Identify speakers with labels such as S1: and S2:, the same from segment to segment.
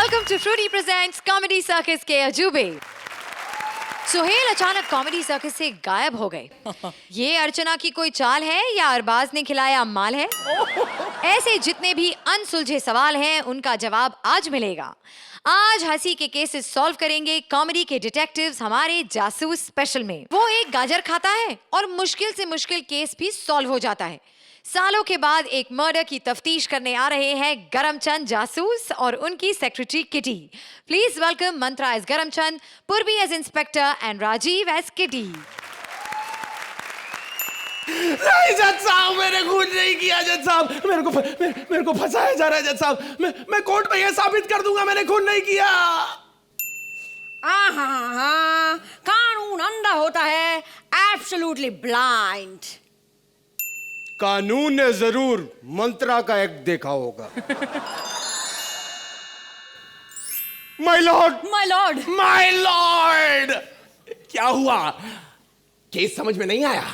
S1: Welcome to Fruity Presents Comedy Circus के अजूबे। सुहेल अचानक comedy circus से गायब हो गए। ये अर्चना की कोई चाल है या अरबाज ने खिलाया माल है? ऐसे जितने भी अनसुलझे सवाल हैं उनका जवाब आज मिलेगा। आज हंसी के केसेस सॉल्व करेंगे कॉमेडी के डिटेक्टिव्स हमारे जासूस स्पेशल में। वो एक गाजर खाता है और मुश्किल से मुश्किल केस भी सॉल्व हो जाता है। सालों के बाद एक मर्डर की तफ्तीश करने आ रहे हैं गरमचंद जासूस और उनकी secretary Kitty. Please welcome Mantra as Garamchand, Purvi as inspector and Rajeev as Kitty.
S2: नहीं जज साहब, मैंने खून नहीं किया जज साहब। मेरे को फंसाया जा रहा है जज साहब। मैं कोर्ट में यह साबित कर दूंगा मैंने खून नहीं किया।
S3: कानून अंधा होता है, एब्सोल्युटली ब्लाइंड।
S2: कानून ने जरूर मंत्रा का एक्ट देखा होगा। My Lord,
S3: my Lord,
S2: my Lord. क्या हुआ? केस समझ में नहीं आया?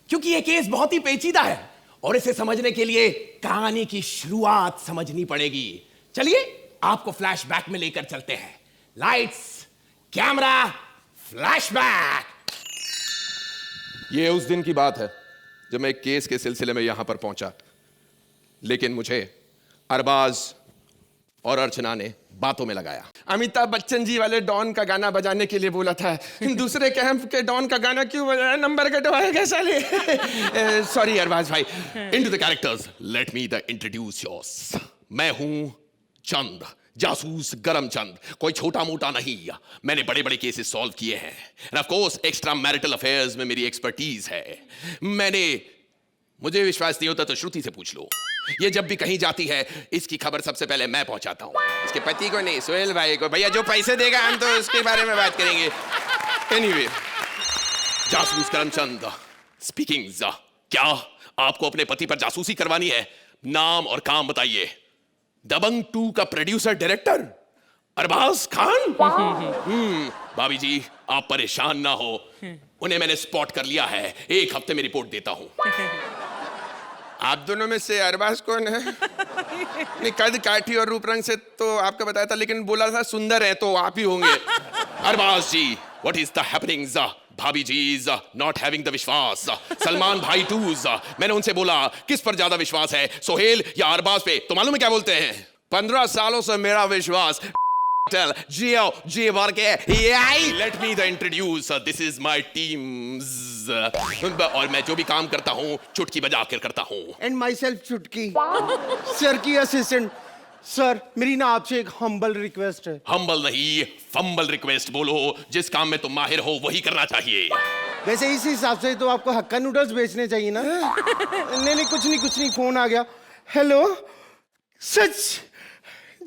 S2: क्योंकि यह केस बहुत ही पेचीदा है और इसे समझने के लिए कहानी की शुरुआत समझनी पड़ेगी। चलिए आपको फ्लैशबैक में लेकर चलते हैं। Lights, camera, flashback.
S4: ये उस दिन की बात है जब मैं एक केस के सिलसिले में यहां पर पहुंचा, लेकिन मुझे अरबाज और अर्चना ने बातों में लगाया।
S2: अमिताभ बच्चन जी वाले डॉन का गाना बजाने के लिए बोला था, दूसरे कैंप के डॉन का गाना क्यों बजाया? नंबर कटवाएगा साले। सॉरी अरबाज भाई।
S4: Into the characters, let me the introduce yours. मैं हूं चंद, जासूस गरमचंद। कोई छोटा मोटा नहीं, मैंने बड़े बड़े केसेस सॉल्व किए हैं। End of course extra marital affairs में मेरी एक्सपर्टीज है। मुझे विश्वास नहीं होता तो श्रुति से पूछ लो। ये जब भी कहीं जाती है इसकी खबर सबसे पहले मैं पहुंचाता हूं, इसके पति को नहीं, सुहेल भाई को। भैया जो पैसे देगा हम तो उसके बारे में बात करेंगे। एनीवे, जासूस करमचंद स्पीकिंग। क्या आपको अपने पति पर जासूसी करवानी है? नाम और काम बताइए। दबंग 2 का प्रोड्यूसर डायरेक्टर अरबाज खान। भाभी जी आप परेशान ना हो, उन्हें मैंने स्पॉट कर लिया है। एक हफ्ते में रिपोर्ट देता हूं।
S2: आप दोनों में से अरबाज कौन है? नहीं, कद काठी और रूप रंग से तो आपका बताया था, लेकिन बोला था सुंदर है तो आप ही होंगे।
S4: अरबाज जी, व्हाट इज द हैपनिंग्स? भाभी जी इज नॉट हैविंग द विश्वास। सलमान भाई टूज, मैंने उनसे बोला किस पर ज्यादा विश्वास है, सोहेल या अरबाज पे? तो मालूम है क्या बोलते हैं? 15 सालों से मेरा विश्वास जियो जी भर के। Let me the introduce, this is my team. और मैं जो भी काम करता हूँ चुटकी बजा कर करता हूँ।
S5: एंड माई सेल्फ चुटकी, सर की असिस्टेंट। सर मेरी ना आपसे एक हम्बल रिक्वेस्ट है।
S4: हम्बल नहीं, फंबल रिक्वेस्ट बोलो। जिस काम में तुम माहिर हो वही करना चाहिए।
S5: वैसे इस हिसाब से तो आपको हक्का नूडल्स बेचने चाहिए ना। नहीं, कुछ नहीं, फोन आ गया। हेलो, सच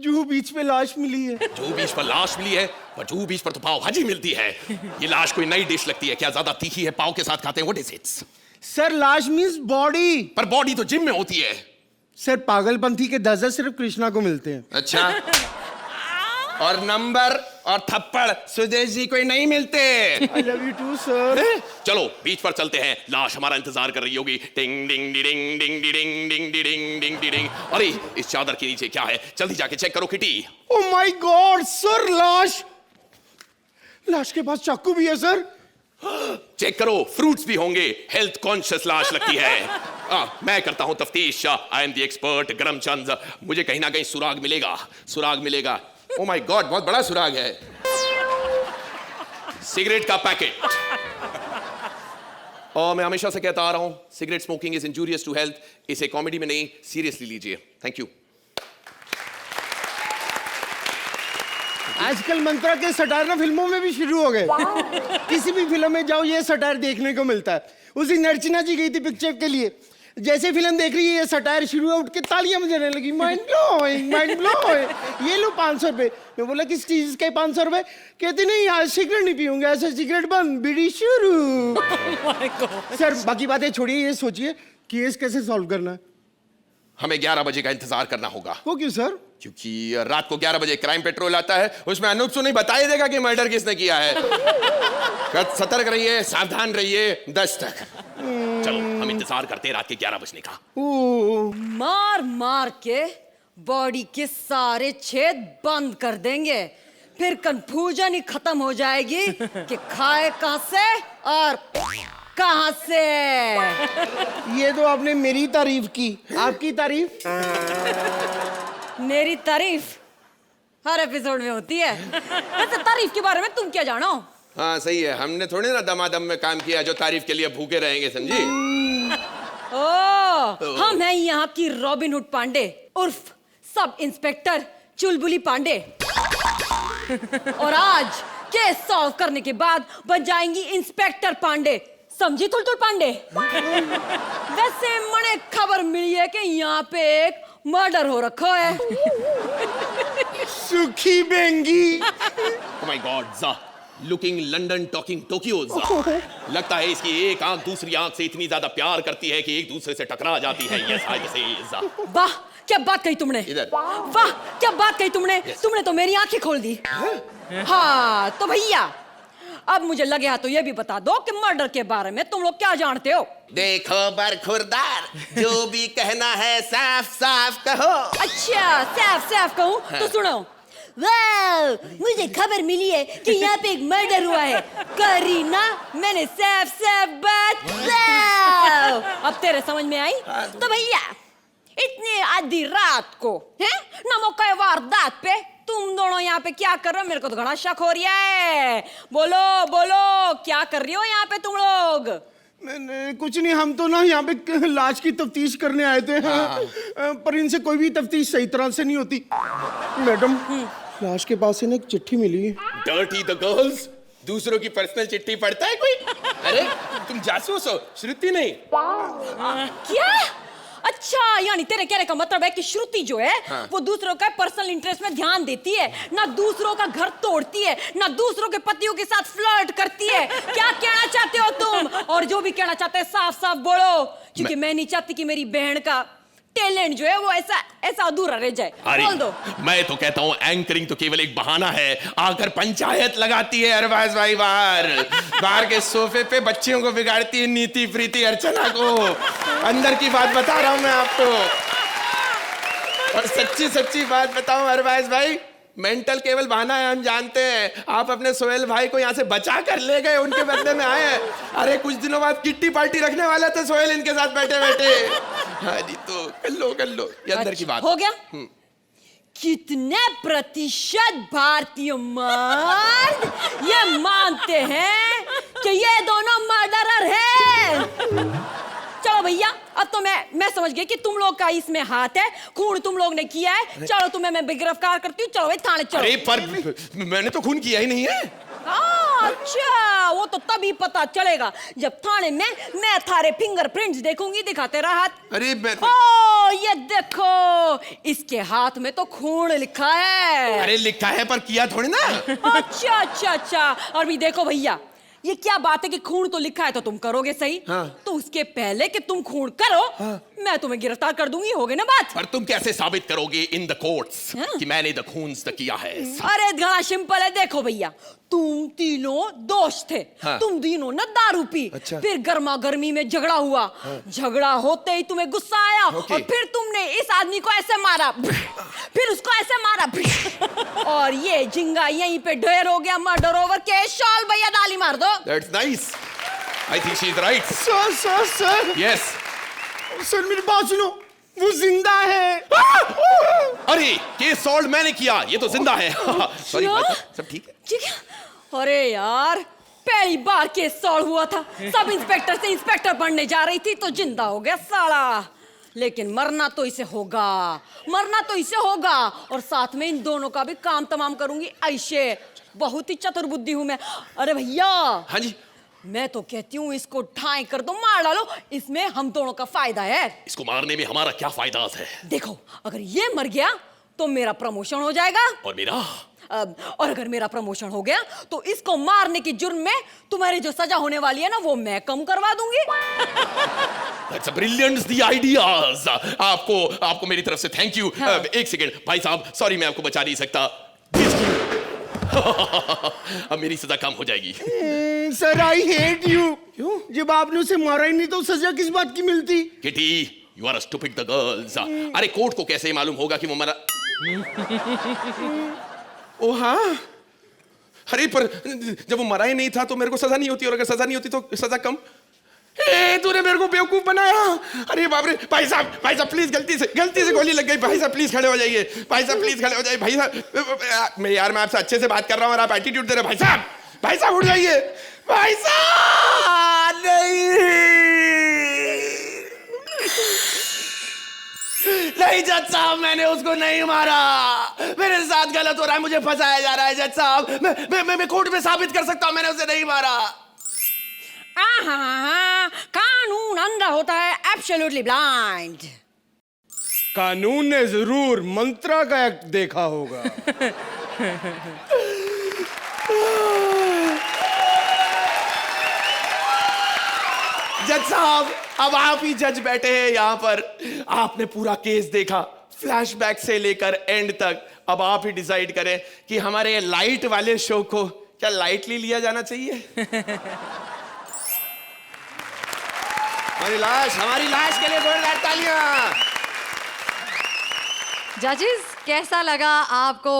S5: जूहू बीच पे लाश मिली है।
S4: जूहू बीच पर लाश मिली है? पर जूहू बीच पर तो पाव भाजी मिलती है। ये लाश कोई नई डिश लगती है क्या? ज्यादा तीखी है, पाव के साथ खाते हैं। What is it?
S5: सर लाश मींस बॉडी।
S4: पर बॉडी तो जिम में होती है।
S5: सर पागलपंथी के 10 सिर्फ कृष्णा को मिलते हैं।
S2: अच्छा, और नंबर और थप्पड़ सुदेश जी कोई नहीं मिलते।
S5: I love you too sir.
S4: चलो बीच पर चलते हैं, लाश हमारा इंतजार कर रही होगी। टिंग डिंग डिंग डिंग डिंग डिंग डिंग डिंग डिंग। अरे इस चादर के नीचे क्या है? जल्दी जाके चेक करो kitty.
S5: Oh my God sir, लाश के पास चाकू भी है सर।
S4: चेक करो, फ्रूट्स भी होंगे। हेल्थ कॉन्शियस लाश लगती है। मैं करता हूं तफ्तीश। I am the expert Garamchand. मुझे कहीं ना कहीं सुराग मिलेगा। ओ माय गॉड, बहुत बड़ा सुराग है। सिगरेट का पैकेट। और मैं हमेशा से कहता आ रहा हूं, cigarette smoking is injurious to health. इसे कॉमेडी में नहीं, सीरियसली लीजिए। Thank you.
S5: आजकल मंत्रा के सटायर ना फिल्मों में भी शुरू हो गए। किसी भी फिल्म में जाओ ये सटायर देखने को मिलता है। उसी अर्चना जी गई थी पिक्चर के लिए, जैसे फिल्म देख रही है ये सटायर शुरू है, उठ के तालियां बजाने लगी। Mind blowing. ये लो 500 रुपए। मैं बोला किस चीज के 500 रुपए? कहती नहीं आज सिगरेट नहीं पीऊंगा, ऐसे सिगरेट बंद, बीड़ी शुरू। सर बाकी बातें छोड़िए, ये सोचिए केस कैसे सॉल्व करना है।
S4: हमें 11 बजे का इंतजार करना होगा।
S5: वो क्यों सर?
S4: क्योंकि रात को 11 बजे क्राइम पेट्रोल आता है, उसमें अनूप सुनी बताई देगा कि मर्डर किसने किया है। सतर्क रहिए, सावधान रहिए। 10 तक चलो हम इंतजार करते हैं रात के 11 बजने का।
S3: मार मार के बॉडी के सारे छेद बंद कर देंगे, फिर कंफ्यूजन ही खत्म हो जाएगी कि खाए कहां से और कहां से।
S5: ये तो आपने मेरी तारीफ की, आपकी तारीफ?
S3: मेरी तारीफ हर एपिसोड में होती है। वैसे तारीफ के बारे में तुम क्या जानो?
S4: हाँ सही है, हमने थोड़े ना दमादम में काम किया जो तारीफ के लिए भूखे रहेंगे, समझी?
S3: ओ, हम हैं यहाँ की रॉबिन हुड पांडे उर्फ सब इंस्पेक्टर चुलबुली पांडे। और आज केस सॉल्व करने के बाद बन जाएंगी इंस्पेक्टर पांडे, समझी तुलतुल पांडे? वैसे मने खबर मिली है कि यहाँ पे एक मर्डर हो रखा है।
S5: सुखी बेंगी।
S4: Oh my God, जा लुकिंग लंदन टॉकिंग टोक्यो। लगता है इसकी एक आंख दूसरी आंख से इतनी ज्यादा प्यार करती है कि एक दूसरे से टकरा जाती है। यस आई से
S3: वाह क्या बात कही तुमने,
S4: इधर।
S3: वाह क्या बात कही तुमने। तुमने तो मेरी आंखें खोल दी। हाँ तो भैया अब मुझे लगे हाँ तो ये भी बता दो कि मर्डर के बारे में तुम लोग क्या जानते हो।
S4: देखो बरखुरदार, जो भी कहना है साफ साफ कहो।
S3: अच्छा साफ साफ कहूँ तो सुनो। वाह मुझे खबर मिली है कि यहाँ पे एक मर्डर हुआ है। करीना मैंने साफ साफ बात। वाह अब तेरे समझ में आई? तो भैया इतने आधी रात को हैं नमोका वारदात पे तुम दोनों यहाँ पे क्या कर रहे हो? मेरे को तो घना शक हो रहा है। बोलो बोलो क्या कर रही हो यहाँ पे तुम लोग?
S5: कुछ नहीं, हम तो ना यहाँ पे लाश की तफ्तीश करने आए थे। पर इनसे कोई भी तफ्तीश सही तरह से नहीं होती। मैडम लाश के पास से ना एक चिट्ठी मिली।
S4: डर्टी द गर्ल्स, दूसरों की पर्सनल चिट्ठी पढ़ता है कोई? अरे तुम जासूस हो, श्रुति नहीं।
S3: क्या? अच्छा यानी तेरे कहने का मतलब है कि श्रुति जो है वो दूसरों का पर्सनल इंटरेस्ट में ध्यान देती है, ना दूसरों का घर तोड़ती है, ना दूसरों के पतियों के साथ फ्लर्ट करती है। क्या कहना चाहते हो तुम? और जो भी कहना चाहते हैं साफ साफ बोलो, क्योंकि मैं नहीं चाहती कि मेरी बहन का टैलेंट जो है वो ऐसा अधूरा रह जाए। बोल दो।
S4: मैं तो कहता हूँ एंकरिंग तो केवल एक बहाना है, आकर पंचायत लगाती है अरबाज भाई बाहर के सोफे पे बच्चियों को बिगाड़ती है नीति प्रीति अर्चना को। अंदर की बात बता रहा हूँ मैं आपको, और सच्ची सच्ची बात बताऊं अरबाज भाई, मेंटल केवल बहाना है, हम जानते हैं। आप अपने सोहेल भाई को यहाँ से बचा कर ले गए, उनके बदले में आए हैं। अरे कुछ दिनों बाद किट्टी पार्टी रखने वाला था सोहेल इनके साथ बैठे बैठे। हाँ जी तो कर लो ये अंदर की बात
S3: हो गया। कितने प्रतिशत भारतीय मर्द ये मानते हैं कि ये दोनों मर्डरर हैं? चलो भैया अब तो मैं समझ गई कि तुम लोग का इसमें हाथ है, खून तुम लोग ने किया है। चलो तुम्हें मैं गिरफ्तार करती हूँ। चलो भाई थाने चलो।
S4: अरे पर मैंने तो खून किया ही नहीं है।
S3: अच्छा वो तो तभी पता चलेगा जब थाने में मैं थारे फिंगरप्रिंट्स देखूंगी। दिखाते रहा हाथ।
S4: अरे
S3: ओ ये देखो इसके हाथ में तो खून लिखा है।
S4: अरे लिखा है पर किया थोड़ी ना।
S3: अच्छा और भी देखो भैया ये क्या बात है कि खून तो लिखा है तो तुम करोगे सही। तो उसके पहले कि तुम खून करो मैं तुम्हें गिरफ्तार कर दूंगी। हो गई ना बात?
S4: पर तुम कैसे साबित करोगे इन द कोर्ट्स कि मैंने द खून किया है?
S3: अरे घना सिंपल है। देखो भैया तुम तीनों दोस्त थे। तुम तीनों ने दारू पी। फिर गर्मा गर्मी में झगड़ा हुआ। झगड़ा होते ही तुम्हें गुस्सा आया और फिर तुमने इस आदमी को ऐसे मारा, फिर उसको ऐसे मारा और ये झिंगा यहीं पे ढेर हो गया। Murder over case. शॉल भैया डाली मार दो।
S4: That's nice. I think she is right.
S5: Sir
S4: Yes.
S5: Sir मेरी बात सुनो, वो जिंदा है।
S4: अरे केस सॉल्व मैंने किया, ये तो जिंदा है। सॉरी सब ठीक है?
S3: ठीक है। अरे यार पहली बार केस सॉल्व हुआ था, सब इंस्पेक्टर से इंस्पेक्टर बनने जा रही थी तो जिंदा हो गया साला। लेकिन मरना तो इसे होगा, और साथ में इन दोनों का भी काम तमाम करूंगी ऐसे। बहुत ही चतुर बुद्धि हूं मैं। अरे भैया
S4: हाँ जी
S3: मैं तो कहती हूँ इसको ठाई कर दो, मार डालो। इसमें हम दोनों का फायदा है।
S4: इसको मारने में हमारा क्या फायदा है?
S3: देखो अगर ये मर गया तो मेरा प्रमोशन हो जाएगा,
S4: और मेरा?
S3: और अगर मेरा प्रमोशन हो गया तो इसको मारने के जुर्म में तुम्हारी जो सजा होने वाली है ना वो मैं कम करवा दूंगी।
S4: That's a brilliant the ideas. आपको मेरी तरफ से थैंक यू। एक सेकेंड भाई साहब, सॉरी मैं आपको बचा नहीं सकता। अब मेरी सजा कम हो जाएगी।
S5: Sir I hate you. क्यों? जब आपने उसे मारा ही नहीं तो सजा किस बात की मिलती?
S4: Kitty you are stupid the girls. अरे कोर्ट को कैसे मालूम होगा कि वो मरा? ओ हाँ, अरे पर जब वो मरा ही नहीं था तो मेरे को सजा नहीं होती, और अगर सजा नहीं होती तो सजा कम। ए, तूने मेरे को बेवकूफ बनाया। अरे बाप रे, भाई साहब प्लीज, गलती से गोली लग गई। भाई साहब प्लीज खड़े हो जाइए, भाई साहब प्लीज खड़े हो जाइए। भाई साहब मैं आपसे अच्छे से बात कर रहा हूँ और आप एटीट्यूड दे रहे हो। भाई साहब उठ जाइए। भाई साहब नहीं जज साहब, मैंने उसको नहीं मारा। मेरे साथ गलत हो रहा है, मुझे फंसाया जा रहा है जज साहब। मैं कोर्ट में साबित कर सकता हूँ मैंने उसे नहीं मारा।
S3: कानून अंधा होता है, एब्सोल्युटली ब्लाइंड।
S5: कानून ने जरूर मंत्रा का एक्ट देखा होगा।
S2: जज साहब, अब आप ही जज बैठे हैं यहाँ पर। आपने पूरा केस देखा, फ्लैशबैक से लेकर एंड तक। अब आप ही डिसाइड करें कि हमारे लाइट वाले शो को क्या लाइटली लिया जाना चाहिए। हमारी लाश के लिए जोरदार तालियां।
S1: जजेस, कैसा लगा आपको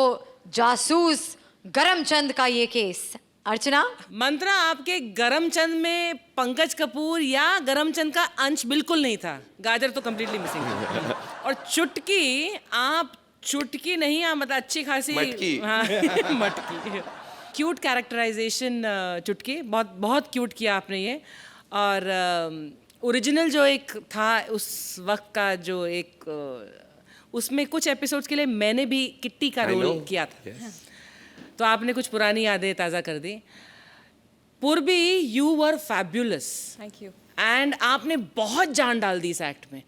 S1: जासूस करमचंद का ये केस? अर्चना?
S6: मंत्रा, आपके करमचंद में पंकज कपूर या करमचंद का अंश बिल्कुल नहीं था। गाजर तो कंप्लीटली मिसिंग था। और चुटकी, आप चुटकी नहीं, आप मतलब अच्छी खासी
S4: मटकी।
S6: हाँ, मटकी। क्यूट कैरेक्टराइजेशन चुटकी, बहुत बहुत क्यूट किया आपने ये। और ओरिजिनल जो एक था उस वक्त का जो एक उसमें कुछ एपिसोड्स के लिए मैंने भी किट्टी का रोल किया था। तो आपने कुछ पुरानी यादें ताज़ा कर दी। पूर्वी, you were fabulous.
S3: Thank you.
S6: And आपने बहुत जान डाल दी इस एक्ट में,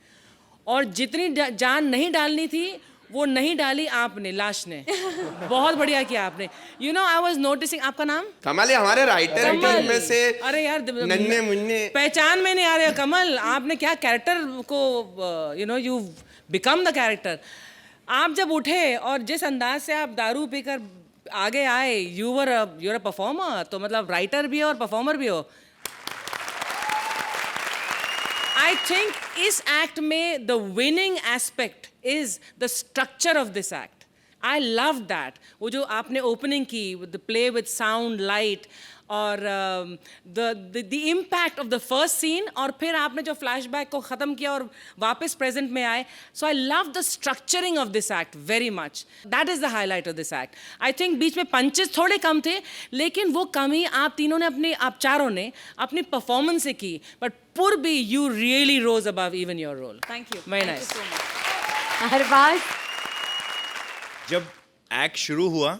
S6: और जितनी जान नहीं डालनी थी वो नहीं डाली आपने, लाश ने। बहुत बढ़िया किया आपने। You know, I was noticing, आपका नाम?
S4: कमल है, हमारे राइटर टीम में से।
S6: अरे यार,
S4: नन्हे मुन्ने
S6: पहचान में नहीं आ रहे हो कमल। आपने क्या कैरेक्टर को, you know, you become the character. आप जब उठे और जिस अंदाज से आप दारू पीकर आगे आए, यूर अ परफॉर्मर। तो मतलब राइटर भी हो और परफॉर्मर भी हो। आई थिंक इस एक्ट में the winning aspect is the structure of this act. I love that. वो जो आपने ओपनिंग की, the play with sound, light, और the impact of the first scene, और फिर आपने जो फ्लैशबैक को ख़त्म किया और वापस प्रेजेंट में आए। So I love the structuring of this act very much. That is the highlight of this act. I think बीच में पंचेस थोड़े कम थे, लेकिन वो कमी आप तीनों ने आप चारों ने अपनी परफॉर्मेंस से की। But Purvi, you really rose above even your role.
S3: Thank you.
S6: Very nice.
S1: Arbaaz?
S7: जब एक्ट शुरू हुआ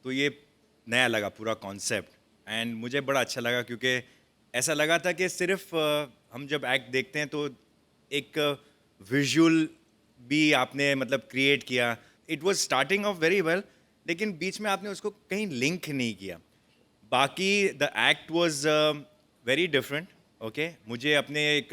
S7: तो ये नया लगा पूरा कॉन्सेप्ट, एंड मुझे बड़ा अच्छा लगा, क्योंकि ऐसा लगा था कि सिर्फ हम जब एक्ट देखते हैं तो एक विजुअल भी आपने मतलब क्रिएट किया। It was starting of very well, लेकिन बीच में आपने उसको कहीं लिंक नहीं किया। बाकी the act was very different. Okay, मुझे अपने एक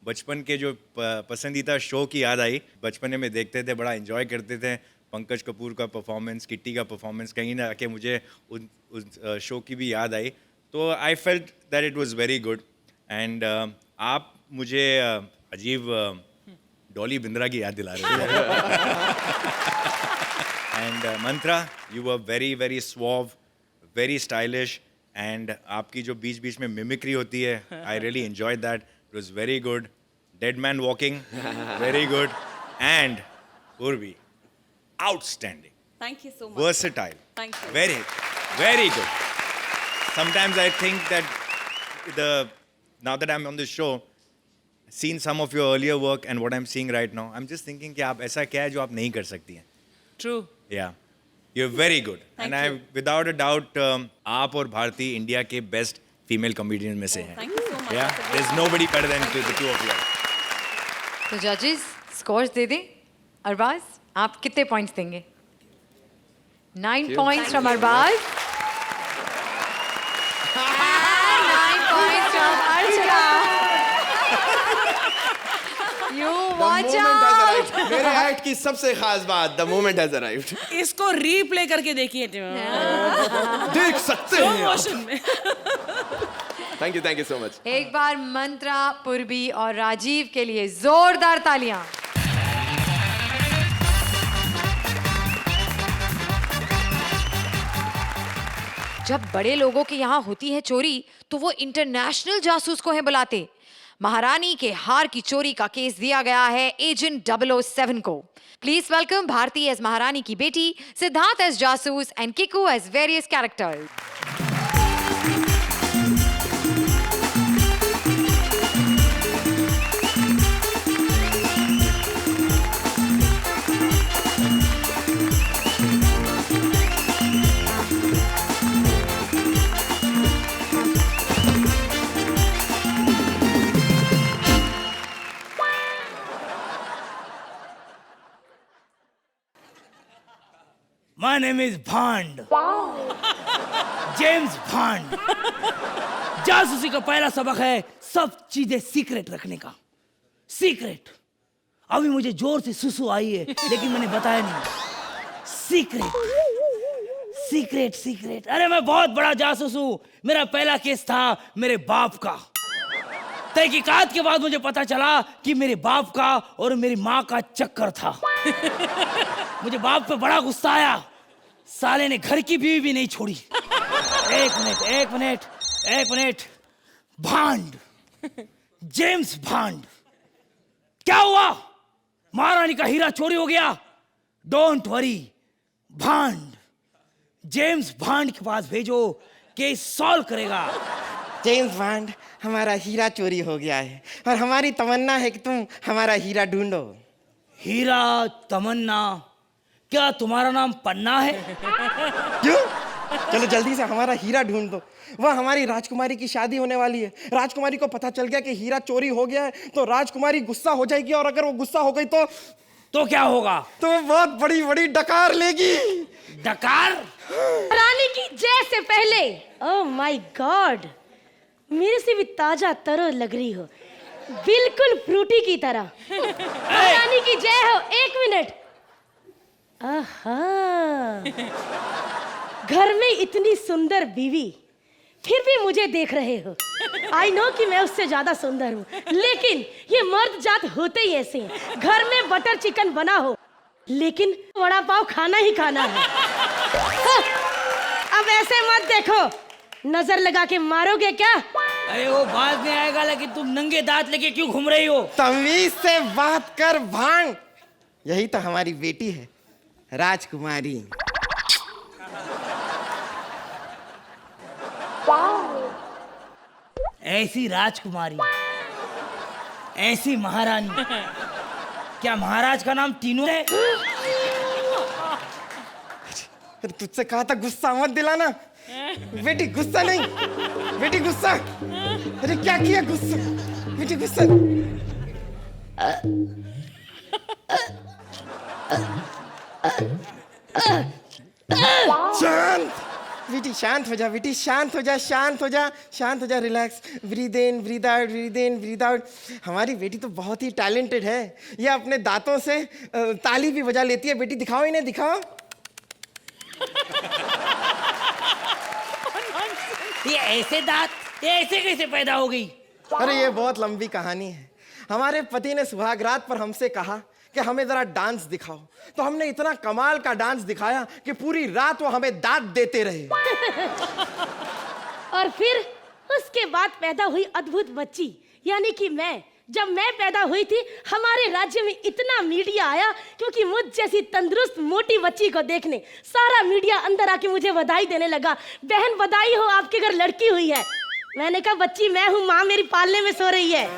S7: बचपन के जो पसंदीदा शो की याद आई। बचपन में देखते थे, बड़ा एंजॉय करते थे। पंकज कपूर का परफॉर्मेंस, किट्टी का परफॉर्मेंस, कहीं ना आके मुझे उस शो की भी याद आई। तो I felt that it was very good. And आप मुझे अजीब डॉली बिंद्रा की याद दिला रहे थे। And Mantra, you were very very suave, very stylish, and आपकी जो बीच बीच में मिमिक्री होती है, I really enjoyed that. It was very good. Dead man walking, very good. And Purvi, outstanding.
S3: Thank you so much.
S7: Versatile.
S3: Thank you.
S7: Very, very good. Sometimes I think that now that I'm on the show, seen some of your earlier work and what I'm seeing right now, I'm just thinking कि आप ऐसा क्या है जो आप नहीं कर सकती हैं?
S6: True.
S7: Yeah, you're very good.
S3: Thank
S7: and
S3: you.
S7: I, without a doubt, आप और भारती इंडिया के बेस्ट फीमेल कॉमेडियन में से हैं.
S3: Thank you so much.
S7: Yeah,
S3: That's a
S7: there's nobody better than the two of you.
S1: तो जजेस scores दे दें। अरबाज, आप कितने पॉइंट्स देंगे? 9 points from Arbaz. 9 points from Archana. You watch out.
S2: मेरे एक्ट की सबसे खास बात, द मोमेंट हैज अराइव्ड।
S6: इसको रीप्ले करके देखिए।
S2: देख सकते
S6: स्लो
S2: हैं आप।
S6: मोशन में।
S4: Thank you so much.
S1: एक बार मंत्रा, पूर्वी और राजीव के लिए जोरदार तालियां। जब बड़े लोगों के यहाँ होती है चोरी तो वो इंटरनेशनल जासूस को है बुलाते। महारानी के हार की चोरी का केस दिया गया है एजेंट 007 को। प्लीज वेलकम भारती एज महारानी की बेटी, सिद्धार्थ एज जासूस and Kiku as various characters.
S8: My name is Bond. James Bond. जासूसी का पहला सबक है सब चीजें सीक्रेट रखने का। सीक्रेट। अभी मुझे जोर से सुसु आई है लेकिन मैंने बताया नहीं। Secret secret secret. अरे मैं बहुत बड़ा जासूस हूँ। मेरा पहला केस था मेरे बाप का। तहकीकात के बाद मुझे पता चला कि मेरे बाप का और मेरी माँ का चक्कर था। मुझे बाप पे बड़ा गुस्सा आया। साले ने घर की बीवी भी नहीं छोड़ी। एक मिनट। भांड, जेम्स भांड, क्या हुआ? महारानी का हीरा चोरी हो गया? डोंट वरी, भांड, जेम्स भांड के पास भेजो, केस सॉल्व करेगा।
S5: जेम्स बॉन्ड, हमारा हीरा चोरी हो गया है और हमारी तमन्ना है कि तुम हमारा हीरा ढूंढो।
S8: हीरा, तमन्ना, क्या तुम्हारा नाम पन्ना है?
S5: क्यों? चलो जल्दी से हमारा हीरा ढूंढ दो। वह हमारी राजकुमारी की शादी होने वाली है। राजकुमारी को पता चल गया कि हीरा चोरी हो गया है तो राजकुमारी गुस्सा हो जाएगी और अगर वो गुस्सा हो गई तो
S8: क्या होगा?
S5: तो वो बहुत बड़ी बड़ी डकार लेगी।
S8: डकार?
S3: रानी की जय से पहले, ओह माय गॉड, मेरे से भी ताजा तरो लग रही हो, बिल्कुल फ्रूटी की तरह। रानी की जय हो। एक मिनट। आहा, घर में इतनी सुंदर बीवी फिर भी मुझे देख रहे हो। आई नो कि मैं उससे ज्यादा सुंदर हूँ, लेकिन ये मर्द जात होते ही ऐसे हैं। घर में बटर चिकन बना हो लेकिन वड़ा पाव खाना ही खाना है। अब ऐसे मत देखो, नजर लगा के मारोगे क्या?
S8: अरे वो बाद में आएगा, लेकिन तुम नंगे दांत लेके क्यों घूम रही हो?
S5: तमीज से बात कर भांग। यही तो हमारी बेटी है, राजकुमारी।
S8: ऐसी राजकुमारी, ऐसी महारानी। क्या महाराज का नाम तीनों है?
S5: अरे तुझसे कहा था गुस्सा मत दिलाना। बेटी गुस्सा नहीं, बेटी गुस्सा। अरे क्या किया? गुस्सा बेटी, गुस्सा। शांत बेटी, शांत हो जा बेटी, शांत हो जा, शांत हो जा, शांत हो जा। Relax, breathe in, breathe out, breathe in, breathe out. हमारी बेटी तो बहुत ही टैलेंटेड है। ये अपने दांतों से ताली भी बजा लेती है। बेटी दिखाओ इन्हें, दिखाओ।
S8: ये ऐसे दांत, ये ऐसे कैसे पैदा हो गई?
S5: अरे ये बहुत लंबी कहानी है। हमारे पति ने सुहाग रात पर हमसे कहा कि हमें जरा डांस दिखाओ, तो हमने इतना कमाल का डांस दिखाया कि पूरी रात वो हमें दांत देते रहे।
S3: और फिर उसके बाद पैदा हुई अद्भुत बच्ची, यानी कि मैं। जब मैं पैदा हुई थी हमारे राज्य में इतना मीडिया आया, क्योंकि मुझ जैसी तंदुरुस्त मोटी बच्ची को देखने सारा मीडिया अंदर आके मुझे बधाई देने लगा। बहन बधाई हो, आपके घर लड़की हुई है। मैंने कहा बच्ची मैं हूँ, माँ मेरी पालने में सो रही है।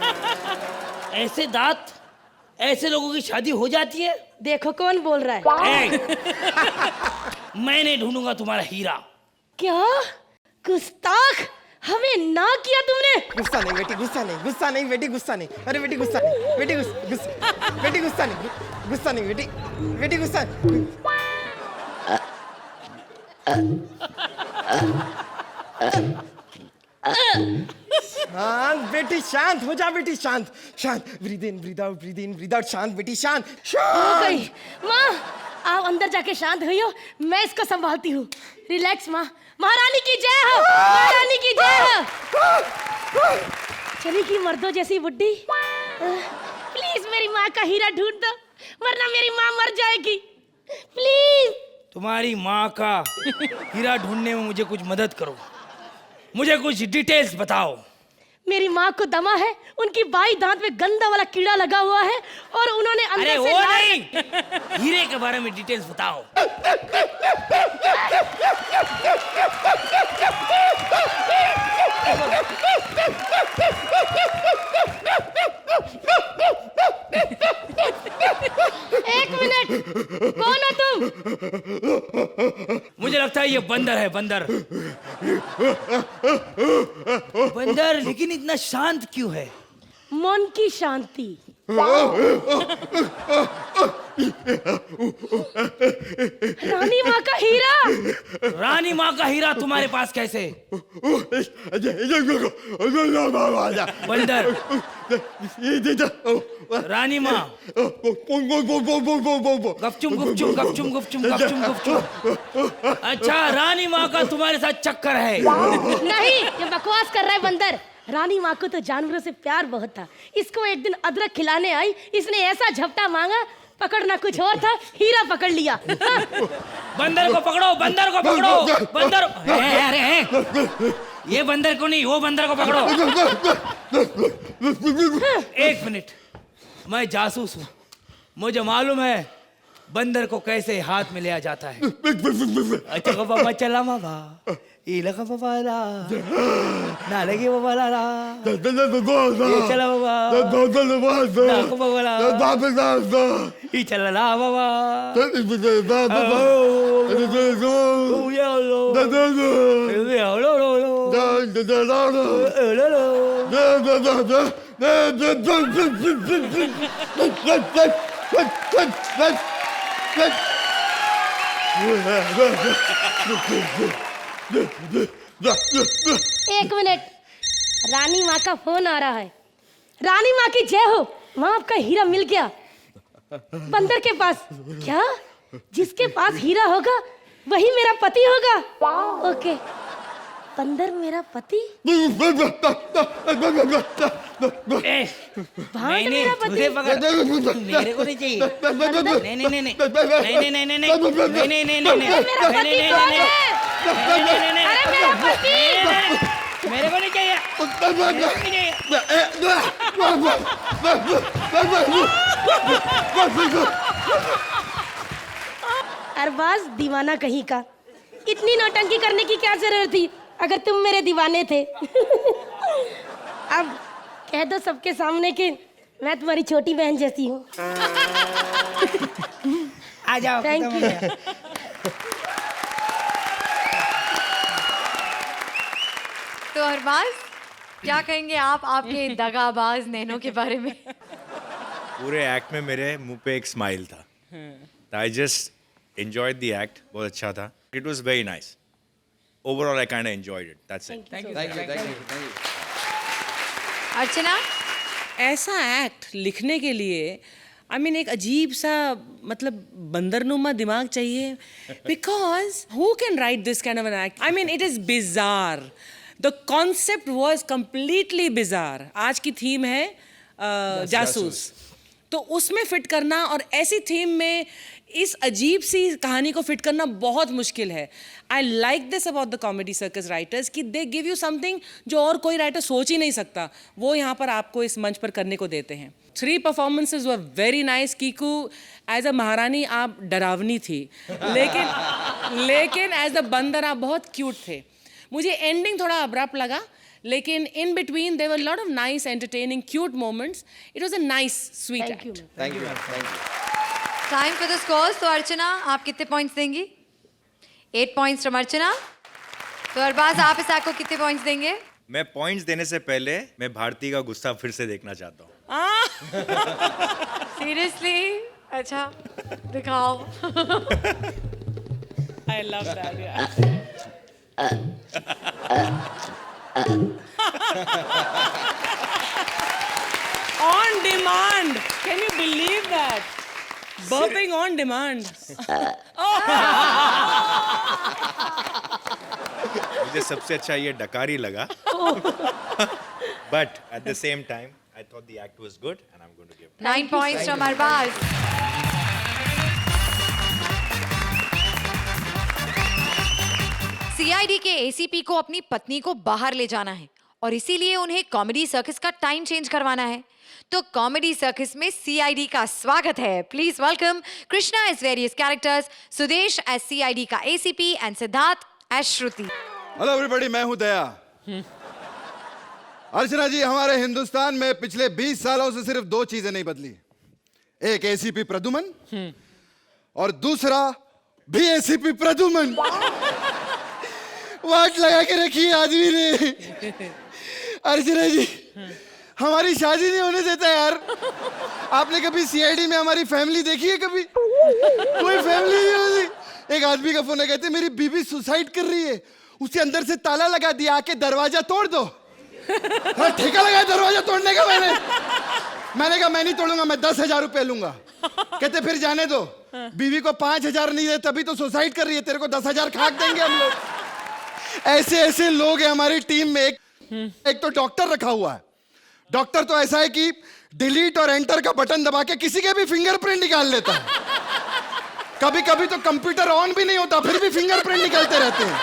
S8: ऐसे दांत, ऐसे लोगों की शादी हो जाती है?
S3: देखो कौन बोल रहा है।
S8: मैं नहीं ढूंढूंगा तुम्हारा हीरा।
S3: क्या गुस्ताख, हमें ना किया तुमने?
S5: गुस्सा नहीं बेटी, गुस्सा नहीं, गुस्सा नहीं बेटी, गुस्सा नहीं। अरे बेटी गुस्सा नहीं, बेटी गुस्सा, बेटी गुस्सा नहीं, गुस्सा नहीं बेटी, बेटी गुस्सा। शांत बेटी, शांत हो जा बेटी, शांत, शांत। Breathe in, breathe out, breathe in, breathe out. शांत बेटी, शांत,
S3: हो गई।
S5: शांत।
S3: माँ आप अंदर जाके शांत हुई हो, मैं इसको संभालती हूँ। रिलैक्स माँ। महारानी की जय हो, महारानी की जय हो।
S9: चली की मर्दों जैसी बुड्ढी। प्लीज मेरी माँ का हीरा ढूंढ दो, वरना मेरी माँ मर जाएगी। प्लीज।
S8: तुम्हारी माँ का हीरा ढूंढने में मुझे कुछ मदद करो, मुझे कुछ डिटेल्स बताओ।
S9: मेरी माँ को दमा है, उनकी बाई दांत में गंदा वाला कीड़ा लगा हुआ है और उन्होंने अंदर
S8: अरे
S9: से
S8: वो नहीं, हीरे के बारे में डिटेल्स बताओ।
S9: एक मिनट, कौन हो तुम?
S8: मुझे लगता है ये बंदर है, बंदर। बंदर, लेकिन इतना शांत क्यों है?
S9: मन की शांति। रानी माँ का हीरा।
S8: रानी माँ का हीरा तुम्हारे पास कैसे? बंदर, रानी माँ, गपचुम गपचुम गपचुम गपचुम गपचुम गपचुम। अच्छा, रानी माँ का तुम्हारे साथ चक्कर है?
S9: नहीं, ये बकवास कर रहा है बंदर। रानी माँ को तो जानवरों से प्यार बहुत था। इसको एक दिन अदरक खिलाने आई, इसने ऐसा झपटा मांगा, पकड़ना कुछ और था, हीरा पकड़ लिया।
S8: बंदर को पकड़ो, बंदर को पकड़ो, बंदर। अरे ये बंदर को नहीं, वो बंदर को पकड़ो। एक मिनट, मैं जासूस हूँ, मुझे मालूम है बंदर को कैसे हाथ में लिया जाता है। अच्छा बाबा चला बाबा, इलाका बाबा ला, ना लगे बाबा ला ला, ये चला बाबा, ना को बाबा ला, ये चला ला बाबा, ओ ये लो, ये लो
S9: एक मिनट, रानी माँ का फोन आ रहा है। रानी माँ की जय हो, माँ आपका हीरा मिल गया बंदर के पास। क्या? जिसके पास हीरा होगा वही मेरा पति होगा। ओके, बंदर मेरा पति, भांड मेरा पति।
S8: तुझे पकड़, मेरे को नहीं चाहिए। नहीं नहीं नहीं नहीं नहीं नहीं नहीं नहीं नहीं नहीं नहीं
S9: मेरा पति कौन है? अरे मेरा पति,
S8: मेरे को नहीं चाहिए, मेरे को नहीं चाहिए।
S9: अरबाज दीवाना कहीं का, इतनी नौटंकी करने की क्या जरूरत थी अगर तुम मेरे दीवाने थे। अब कह दो सबके सामने कि मैं तुम्हारी छोटी बहन जैसी हूँ।
S8: आ जाओ।
S9: Thank you.
S1: तो अरबाज, क्या कहेंगे आप आपके दगाबाज नैनों के बारे में?
S7: पूरे एक्ट में मेरे मुंह पे एक स्माइल था। I just enjoyed the act, बहुत अच्छा था। It was very nice. Overall I kind of enjoyed it, that's it.
S8: Thank you.
S1: Archana,
S6: ऐसा एक्ट लिखने के लिए आई मीन एक अजीब सा मतलब बंदरनुमा दिमाग चाहिए, because who can write this kind of an act? I mean it is bizarre, the concept was completely bizarre. आज की थीम है जासूस, तो उसमें फिट करना और ऐसी थीम में इस अजीब सी कहानी को फिट करना बहुत मुश्किल है। I like this about the comedy circus writers कि दे गिव यू समथिंग जो और कोई राइटर सोच ही नहीं सकता, वो यहाँ पर आपको इस मंच पर करने को देते हैं। 3 performances were very nice. Kiku as a महारानी आप डरावनी थी, लेकिन एज अ बंदर आप बहुत क्यूट थे। मुझे एंडिंग थोड़ा अब्रप्ट लगा, लेकिन in between there were lot of nice entertaining cute moments. It was a nice sweet act.
S2: Thank you.
S1: Time for the scores. तो अर्चना, आप कितने पॉइंट्स देंगी? 8 पॉइंट्स फ्रॉम अर्चना। तो अरबाज, आप इस एक्ट को कितने पॉइंट्स देंगे?
S7: मैं पॉइंट्स देने से पहले मैं भारती का गुस्सा फिर से देखना चाहता हूँ।
S1: सीरियसली? अच्छा, दिखाओ।
S6: आई लव दैट यार। On demand. Can you believe that? Burping on demand.
S7: मुझे सबसे अच्छा ये डकारी लगा। But at the same time, I thought the act was good, and I'm going to give.
S1: 9 points from Arbaz. CID के ACP को अपनी पत्नी को बाहर ले जाना है और इसीलिए उन्हें कॉमेडी सर्कस का टाइम चेंज करवाना है। तो कॉमेडी सर्कस में सीआईडी का स्वागत है। Please welcome Krishna as various characters, Sudesh as CID का ACP and Siddharth as Shruti.
S10: Hello everybody, मैं हूं दया। अर्चना जी, हमारे हिंदुस्तान में पिछले 20 सालों से सिर्फ 2 चीजें नहीं बदली। एक एसीपी प्रद्युमन और दूसरा भी एसीपी प्रद्युमन। वाट लगा के रखी आदमी ने। अर्चना जी, हमारी शादी नहीं होने देता यार। आपने कभी सीआईडी में हमारी फैमिली देखी है? कभी कोई फैमिली नहीं होती। एक आदमी का फोन है, कहते मेरी बीवी सुसाइड कर रही है, उसे अंदर से ताला लगा दिया, आके दरवाजा तोड़ दो। हाँ, ठेका लगाया दरवाजा तोड़ने का। मैंने कहा मैं नहीं तोड़ूंगा, मैं 10,000 रुपए लूंगा। कहते फिर जाने दो, बीवी को 5,000 नहीं दे तभी तो सुसाइड कर रही है, तेरे को 10,000 खाक देंगे हम लोग। ऐसे ऐसे लोग हैं हमारी टीम में। एक तो डॉक्टर रखा हुआ है। डॉक्टर तो ऐसा है कि डिलीट और एंटर का बटन दबा के किसी के भी फिंगरप्रिंट निकाल लेता है। कभी कभी तो कंप्यूटर ऑन भी नहीं होता, फिर भी फिंगरप्रिंट निकलते रहते हैं।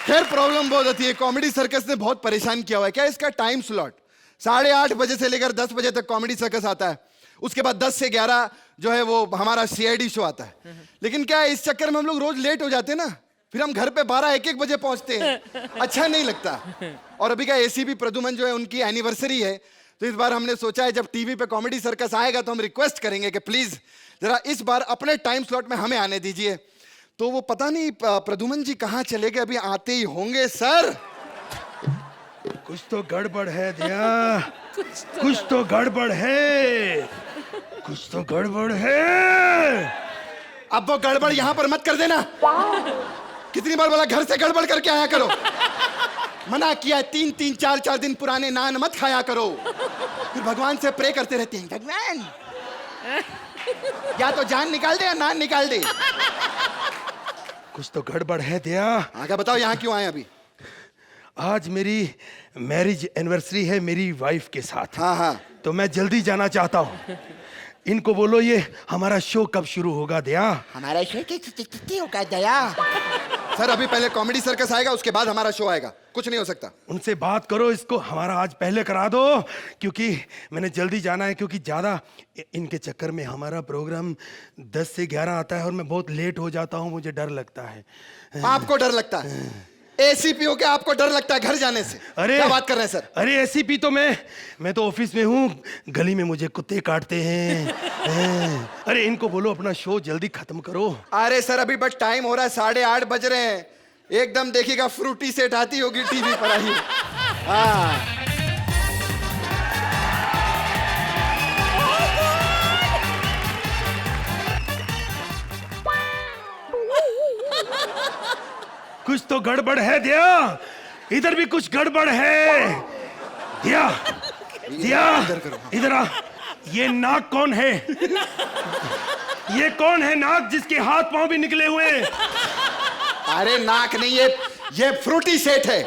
S10: खैर, प्रॉब्लम बहुत होती है। कॉमेडी सर्कस ने बहुत परेशान किया हुआ है। क्या इसका टाइम स्लॉट 8:30 बजे से लेकर 10 बजे तक कॉमेडी सर्कस आता है। उसके बाद 10 से 11 जो है वो हमारा सीआईडी शो आता है। लेकिन क्या है, इस चक्कर में हम लोग रोज लेट हो जाते हैं ना, फिर हम घर पे 12-1 बजे पहुंचते हैं। अच्छा नहीं लगता। और अभी का एसीपी प्रद्युमन जो है, उनकी एनिवर्सरी है, तो इस बार हमने सोचा है जब टीवी पे कॉमेडी सर्कस आएगा तो हम रिक्वेस्ट करेंगे कि प्लीज जरा इस बार अपने टाइम स्लॉट में हमें आने दीजिए। तो वो पता नहीं प्रद्युमन जी कहाँ चले गए, अभी आते ही होंगे। सर,
S11: कुछ तो गड़बड़ है दया, कुछ तो गड़बड़ है, कुछ तो गड़बड़ है।
S10: अब वो गड़बड़ यहाँ पर मत कर देना। कितनी बार बोला घर से गड़बड़ करके आया करो। मना किया, 3-3, 4-4 दिन पुराने नान मत खाया करो। फिर भगवान से प्रे करते रहते हैं, भगवान या तो जान निकाल दे या नान निकाल दे।
S11: कुछ तो गड़बड़ है दया।
S10: आगे बताओ, यहाँ क्यों आए अभी?
S11: आज मेरी मैरिज एनिवर्सरी है मेरी वाइफ के साथ।
S10: हाँ हाँ,
S11: तो मैं जल्दी जाना चाहता हूँ। इनको बोलो ये हमारा शो कब शुरू होगा दया?
S10: हमारा शो होगा दया? सर, अभी पहले कॉमेडी सर्कस आएगा, उसके बाद हमारा शो आएगा। कुछ नहीं हो सकता।
S11: उनसे बात करो, इसको हमारा आज पहले करा दो, क्योंकि मैंने जल्दी जाना है। क्योंकि ज्यादा इनके चक्कर में हमारा प्रोग्राम 10 से 11 आता है और मैं बहुत लेट हो जाता हूँ, मुझे डर लगता है।
S10: आपको डर लगता है? एसीपी हो के आपको डर लगता है घर जाने से?
S11: अरे
S10: क्या बात कर रहे हैं सर?
S11: अरे एसीपी तो मैं तो ऑफिस में हूँ, गली में मुझे कुत्ते काटते हैं। अरे इनको बोलो अपना शो जल्दी खत्म करो।
S10: अरे सर, अभी बस टाइम हो रहा है, 8:30 बज रहे हैं। एकदम देखिएगा फ्रूटी सेट आती होगी टीवी पर आई। हाँ,
S11: कुछ तो गड़बड़ है दया, इधर भी कुछ गड़बड़ है। दया, दया, इधर आ। ये नाक कौन है? ये कौन है नाक जिसके हाथ पांव भी निकले हुए हैं?
S10: अरे नाक नहीं, ये फ्रूटी सेट है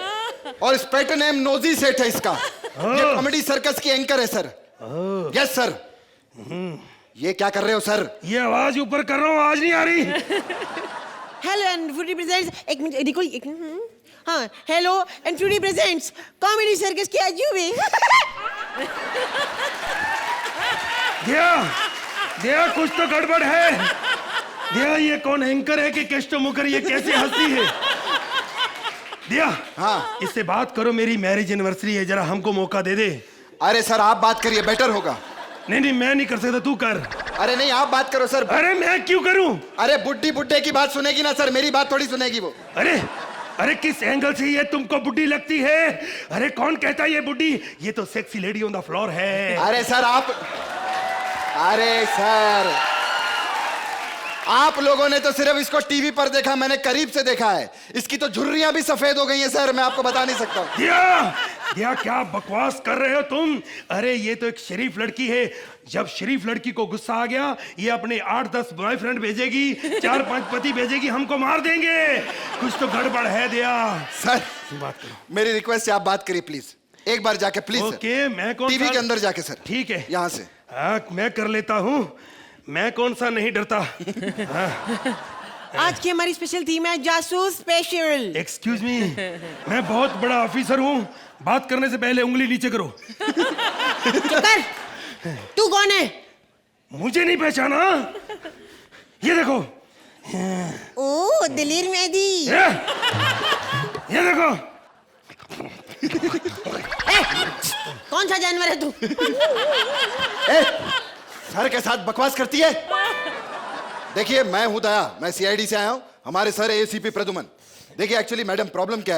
S10: और इस पेट नेम नोजी सेट है इसका। ये कॉमेडी सर्कस की एंकर है सर। Yes sir. ये क्या कर रहे हो सर?
S11: ये आवाज ऊपर कर रहा हूँ, आवाज नहीं आ रही।
S3: हेलो एंड फ्रूटी प्रेजेंट्स, एक मिनट देखो, हाँ, hello and Frooti presents comedy circus की अजूबे।
S11: दया, दया, कुछ तो गड़बड़ है। दया, ये कौन एंकर है कि केस्टो मुकर, ये कैसे हंसती है? दया,
S10: हाँ,
S11: इससे बात करो, मेरी मैरिज एनिवर्सरी है, जरा हमको मौका दे दे।
S10: अरे सर, आप बात करिए, बेटर होगा।
S11: नहीं नहीं, मैं नहीं कर सकता, तू कर।
S10: अरे नहीं, आप बात करो सर।
S11: अरे मैं क्यों करूं?
S10: अरे बुड्ढी बुड्ढे की बात सुनेगी ना सर, मेरी बात थोड़ी सुनेगी वो।
S11: अरे अरे किस एंगल से ये तुमको बुड्ढी लगती है? अरे कौन कहता है ये बुड्ढी? ये तो sexy lady on the floor है।
S10: अरे सर अरे सर, आप लोगों ने तो सिर्फ इसको टीवी पर देखा, मैंने करीब से देखा है। इसकी तो झुर्रियां भी सफेद हो गई हैं सर, मैं आपको बता नहीं सकता।
S11: दिया, क्या बकवास कर रहे हो तुम? अरे ये तो एक शरीफ लड़की है। जब शरीफ लड़की को गुस्सा आ गया, ये अपने 8-10 बॉयफ्रेंड भेजेगी, 4-5 पति भेजेगी, हमको मार देंगे। कुछ तो गड़बड़ है दिया।
S10: सर, बात करो। मेरी रिक्वेस्ट है, आप बात करिए प्लीज। एक बार जाके प्लीज
S11: ओके, मैं कौन
S10: टीवी
S11: सा-
S10: के अंदर जाके सर।
S11: ठीक है,
S10: यहाँ से।
S11: हाँ, मैं कर लेता हूँ। मैं कौन सा नहीं डरता।
S6: आज की हमारी स्पेशल थीम है जासूस स्पेशल।
S11: एक्सक्यूज मी, मैं बहुत बड़ा ऑफिसर हूँ, बात करने से पहले उंगली नीचे करो।
S6: कर, तू कौन है?
S11: मुझे नहीं पहचाना? ये देखो,
S6: ओ दिलेर मेहदी।
S11: ये देखो।
S6: कौन सा जानवर है तू?
S10: सर के साथ बकवास करती है। देखिए मैं हूं दया, मैं सीआईडी से आया हूं। हमारे सर एसीपी प्रदुमन। देखिए एक्चुअली मैडम प्रॉब्लम क्या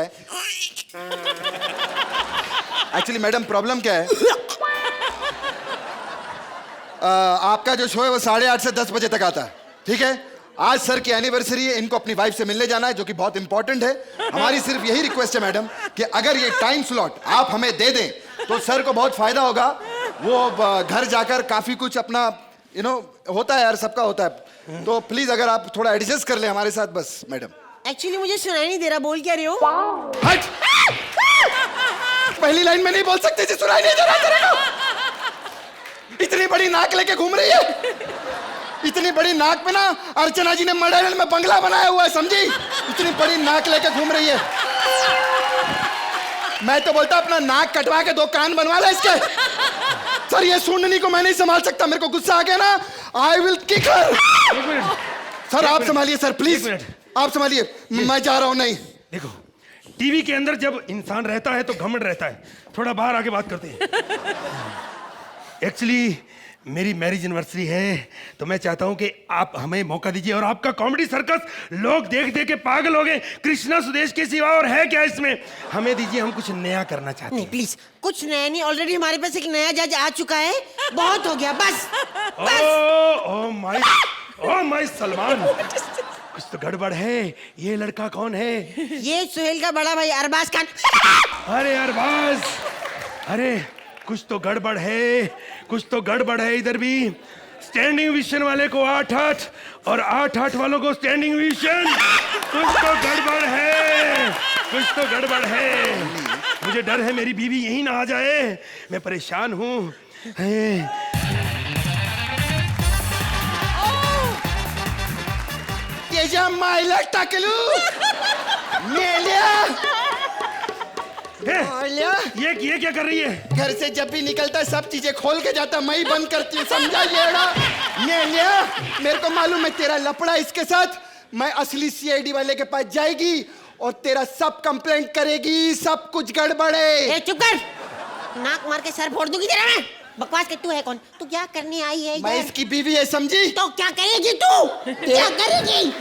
S10: है, आपका जो शो है वो 8:30 से 10 बजे तक आता है, ठीक है? आज सर की एनिवर्सरी है, इनको अपनी वाइफ से मिलने जाना है, जो कि बहुत इंपॉर्टेंट है। हमारी सिर्फ यही रिक्वेस्ट है मैडम कि अगर ये टाइम स्लॉट आप हमें दे दें तो सर को बहुत फायदा होगा। वो घर जाकर काफी कुछ अपना होता है यार, सबका होता है, तो प्लीज अगर आप थोड़ा एडजस्ट कर ले हमारे साथ बस मैडम।
S6: एक्चुअली मुझे सुनाई नहीं दे रहा, बोल क्या रहे हो?
S10: हट! पहली लाइन में नहीं बोल सकते जी, सुनाई नहीं दे रहा तेरे को? इतनी बड़ी नाक लेके घूम रही है, इतनी बड़ी नाक पे ना अर्चना जी ने मॉडल में बंगला बनाया हुआ है, समझी? इतनी बड़ी नाक लेके घूम रही है। मैं तो बोलता अपना नाक कटवा के 2 कान बनवा ले इसके। सर ये सुननी को मैं नहीं संभाल सकता, मेरे को गुस्सा आ गया ना, I will kick her. Sir आप संभालिए सर, प्लीज आप संभालिए, मैं जा रहा हूं। नहीं
S11: देखो, टीवी के अंदर जब इंसान रहता है तो घमंड रहता है, थोड़ा बाहर आके बात करते हैं। एक्चुअली मेरी मैरिज एनिवर्सरी है, तो मैं चाहता हूं कि आप हमें मौका दीजिए और आपका कॉमेडी सर्कस लोग देख देख के पागल हो गए। कृष्णा सुदेश के सिवा और है क्या इसमें? हमें दीजिए, हम कुछ नया करना चाहते हैं।
S6: नहीं प्लीज, कुछ नया नहीं, ऑलरेडी हमारे पास एक नया जज आ चुका है, बहुत हो गया बस।
S11: ओ माय सलमान, कुछ तो गड़बड़ है। ये लड़का कौन है?
S6: ये सुहेल का बड़ा भाई अरबाज खान।
S11: अरे अरबाज, अरे कुछ तो गड़बड़ है, कुछ तो गड़बड़ है। इधर भी स्टैंडिंग विजन वाले को 8-8 और 8-8 वालों को स्टैंडिंग विजन। कुछ तो गड़बड़ है, कुछ तो गड़बड़ है। मुझे डर है मेरी बीवी यहीं ना आ जाए, मैं परेशान हूँ।
S10: तेजा माइला टाकलू
S11: ये क्या कर रही है?
S10: घर से जब भी निकलता है सब चीजें खोल के जाता, मैं ही बंद करती हूँ, समझा? ये मेरे को मालूम है तेरा लफड़ा इसके साथ। मैं असली सीआईडी वाले के पास जाएगी और तेरा सब कंप्लेंट करेगी, सब कुछ गड़बड़ है।
S6: चुप कर, नाक मार के सर फोड़ दूंगी तेरा मैं। बकवास कर, तू है कौन? तू क्या करने आई है?
S10: मैं इसकी बीवी है, समझी?
S6: तो क्या करेगी तू? क्या करेगी?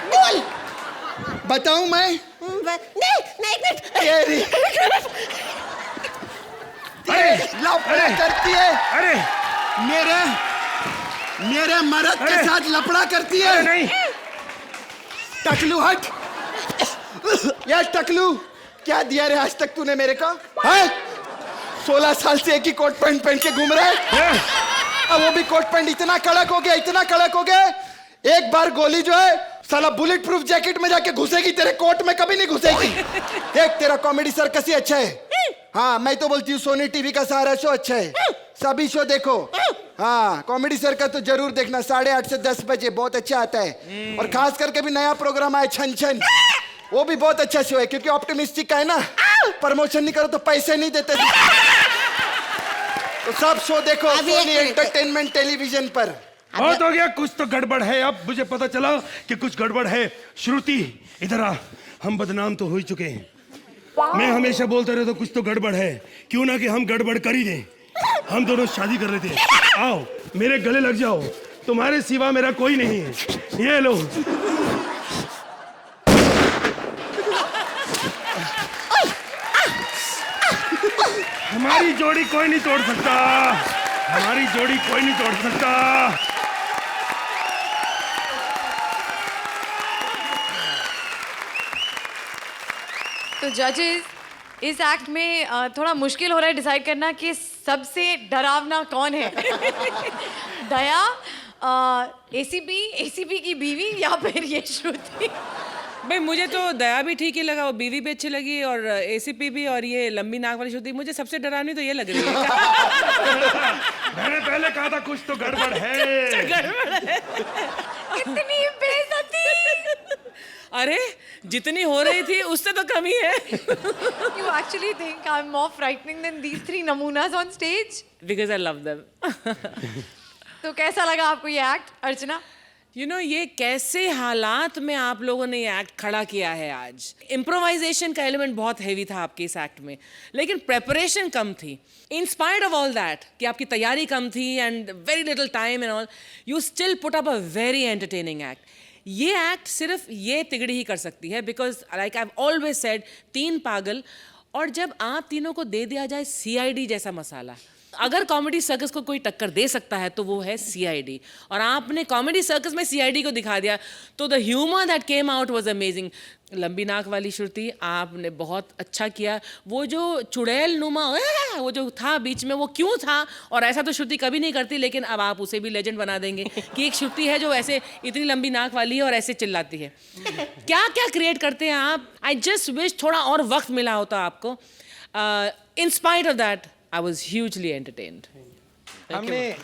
S6: बोल।
S10: बताऊं मैं?
S6: नहीं
S10: लफड़ा करती है।
S11: अरे
S10: मेरे मर्द के साथ लफड़ा करती है।
S11: नहीं
S10: टकलू हट। यार टकलू, क्या दिया रे आज तक तूने मेरे का? है 16 साल से एक ही कोट पैंट पहन के घूम रहे हैं। अब वो भी कोट पैंट इतना कड़क हो गया, इतना कड़क हो गया, एक बार गोली जो है साला बुलेट प्रूफ जैकेट में जाके घुसेगी, तेरे कोट में कभी नहीं घुसेगी। देख तेरा कॉमेडी सर्कस ही अच्छा है। हाँ मैं तो बोलती हूँ सोनी टीवी का सारा शो अच्छा है, सभी शो देखो। हाँ कॉमेडी सर्कस तो जरूर देखना, 8:30 से 10 बजे बहुत अच्छा आता है। और खास करके भी नया प्रोग्राम आया छन छन, वो भी बहुत अच्छा शो है, क्योंकि ऑप्टिमिस्टिक का है ना, प्रमोशन नहीं करो तो पैसे नहीं देते। तो सब शो देखो सोनी एंटरटेनमेंट टेलीविजन पर।
S11: बहुत हो गया, कुछ तो गड़बड़ है। अब मुझे पता चला कि कुछ गड़बड़ है। श्रुति इधर आ, हम बदनाम तो हो ही चुके हैं। मैं हमेशा बोलता रहता हूँ कुछ तो गड़बड़ है, क्यों ना कि हम गड़बड़ कर ही दें। हम दोनों शादी कर लेते हैं, आओ मेरे गले लग जाओ, तुम्हारे सिवा मेरा कोई नहीं है। ये लो। हमारी जोड़ी कोई नहीं तोड़ सकता, हमारी जोड़ी कोई नहीं तोड़ सकता।
S1: तो जजेस, इस एक्ट में थोड़ा मुश्किल हो रहा है डिसाइड करना कि सबसे डरावना कौन है। दया, एसीपी की बीवी, या फिर ये श्रुति।
S6: भाई मुझे तो दया भी ठीक ही लगा, वो बीवी भी अच्छी लगी और एसीपी भी, और ये लंबी नाक वाली श्रुति मुझे सबसे डरावनी तो ये लग रही है।
S11: मैंने पहले कहा था कुछ तो गड़बड़ है।
S1: कितनी बेइज्जती।
S6: अरे जितनी हो रही थी उससे तो कम ही है।
S1: You actually think I'm more frightening than these three namunas on stage?
S6: Because I love them.
S1: तो कैसा लगा आपको ये एक्ट, अर्चना?
S6: You know, ये कैसे हालात में आप लोगों ने ये एक्ट खड़ा किया है आज। इम्प्रोवाइजेशन का एलिमेंट बहुत हैवी था आपके इस एक्ट में, लेकिन प्रेपरेशन कम थी। In spite of all that, कि आपकी तैयारी कम थी and very little time and all, you still put up a very entertaining act. ये एक्ट सिर्फ ये तिगड़ी ही कर सकती है, because like I have always said, 3 पागल, और जब आप तीनों को दे दिया जाए CID जैसा मसाला, अगर कॉमेडी सर्कस को कोई टक्कर दे सकता है तो वो है CID, और आपने कॉमेडी सर्कस में CID को दिखा दिया, तो the humour that came out was amazing. लंबी नाक वाली श्रुति, आपने बहुत अच्छा किया। वो जो चुड़ैल नुमा वो जो था बीच में, वो क्यों था? और ऐसा तो श्रुति कभी नहीं करती, लेकिन अब आप उसे भी लेजेंड बना देंगे कि एक श्रुति है जो ऐसे इतनी लंबी नाक वाली है और ऐसे चिल्लाती है। क्या क्या क्रिएट करते हैं आप। आई जस्ट विश थोड़ा और वक्त मिला होता आपको। In spite of that I was hugely entertained.
S11: हमने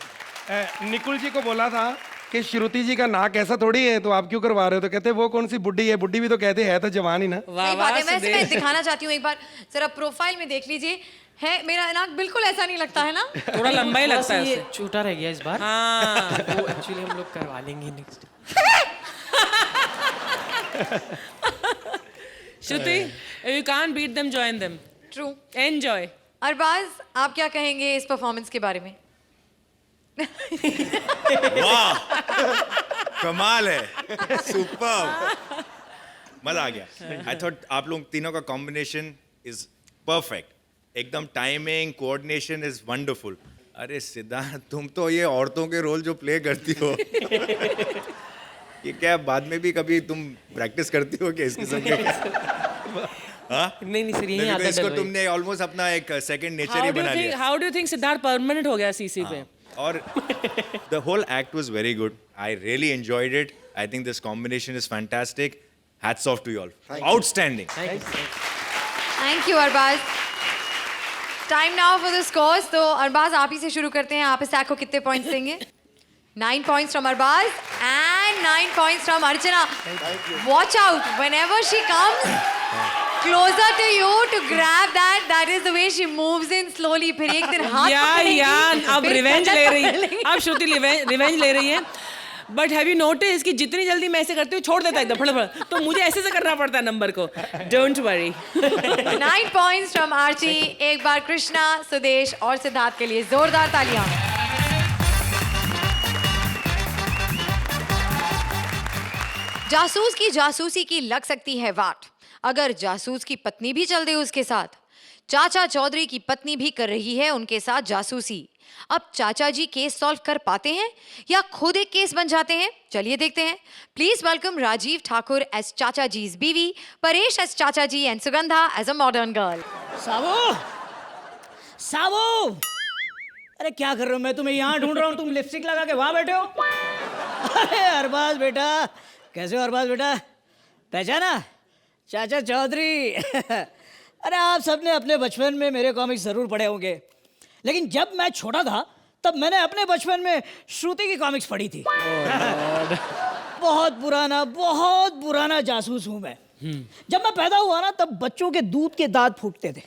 S11: निकुल जी को बोला था कि श्रुति जी का नाक ऐसा थोड़ी है, तो आप क्यों करवा रहे हो? तो कहते वो कौन सी बुड्ढी है? बुड्ढी भी तो कहते है तो जवान ही ना।
S1: सही बात है। मैं दिखाना चाहती हूँ, एक बार जरा प्रोफाइल में देख लीजिए, है मेरा नाक बिल्कुल ऐसा नहीं लगता है ना।
S6: थोड़ा लंबा ही लगता है।
S12: ये छोटा रह गया इस बार।
S6: हाँ।
S12: वो एक्चुअली हम लोग करवा लेंगे next.
S6: Shruti, you can't beat them, join them.
S1: True.
S6: Enjoy.
S1: Arbaaz, आप क्या कहेंगे इस परफॉर्मेंस के बारे में?
S7: वाह, कमाल है, सुपर, मजा आ गया। आई थॉट आप लोग तीनों का कॉम्बिनेशन इज परफेक्ट, एकदम टाइमिंग, कोऑर्डिनेशन इज वंडरफुल। अरे सिद्धार्थ, तुम तो ये औरतों के रोल जो प्ले करती हो, ये क्या बाद में भी कभी तुम प्रैक्टिस करती हो क्या इस किस्म के?
S12: नहीं सर, यही आदत
S7: इसको तुमने ऑलमोस्ट अपना एक सेकंड नेचर ही बना लिया।
S6: How do you think Siddharth permanent हो गया CC पे?
S7: और the whole act was very good. I really enjoyed it. I think this combination is fantastic. Hats off to you all. Outstanding.
S1: Thank you, Arbaaz. Time now for the scores. तो अरबाज, आप ही से शुरू करते हैं। आप इस एक्ट को कितने पॉइंट्स देंगे? 9 points from Arbaz and 9 points from Archana. Watch out, whenever she comes closer to you to grab that, that is the way she moves in slowly. फिर एक दिन हाथ
S6: यार अब रिवेंज ले रही है, अब श्रुति रिवेंज ले रही है। बट हैव यू नोटिस कि जितनी जल्दी मैं ऐसे करती हूँ छोड़ देता है एकदम फटाफट, तो मुझे ऐसे से करना पड़ता है नंबर को। Don't worry.
S1: 9 points from Archie। एक बार कृष्णा, सुदेश और सिद्धार्थ के लिए जोरदार तालियां। जासूस की जासूसी की लग सकती है वाट, अगर जासूस की पत्नी भी चल दे उसके साथ। चाचा चौधरी की पत्नी भी कर रही है उनके साथ जासूसी। अब चाचा जी केस सॉल्व कर पाते हैं या खुद एक केस बन जाते हैं? चलिए देखते हैं। Please welcome Rajeev Thakur as चाचा जी's बीवी, परेश एज चाचा ji and Sugandha as a modern girl.
S8: सावो, सावो, अरे क्या कर रहे हो? मैं तुम्हें यहाँ ढूंढ रहा हूँ, तुम लिपस्टिक लगा के वहाँ बैठे हो। अरे अरबाज बेटा, कैसे हो अरबाज बेटा? पहचाना? चाचा चौधरी। अरे आप सबने अपने बचपन में मेरे कॉमिक्स जरूर पढ़े होंगे, लेकिन जब मैं छोटा था तब मैंने अपने बचपन में श्रुति की कॉमिक्स पढ़ी थी। बहुत पुराना जासूस हूं मैं। जब मैं पैदा हुआ ना तब बच्चों के दूध के दांत फूटते थे,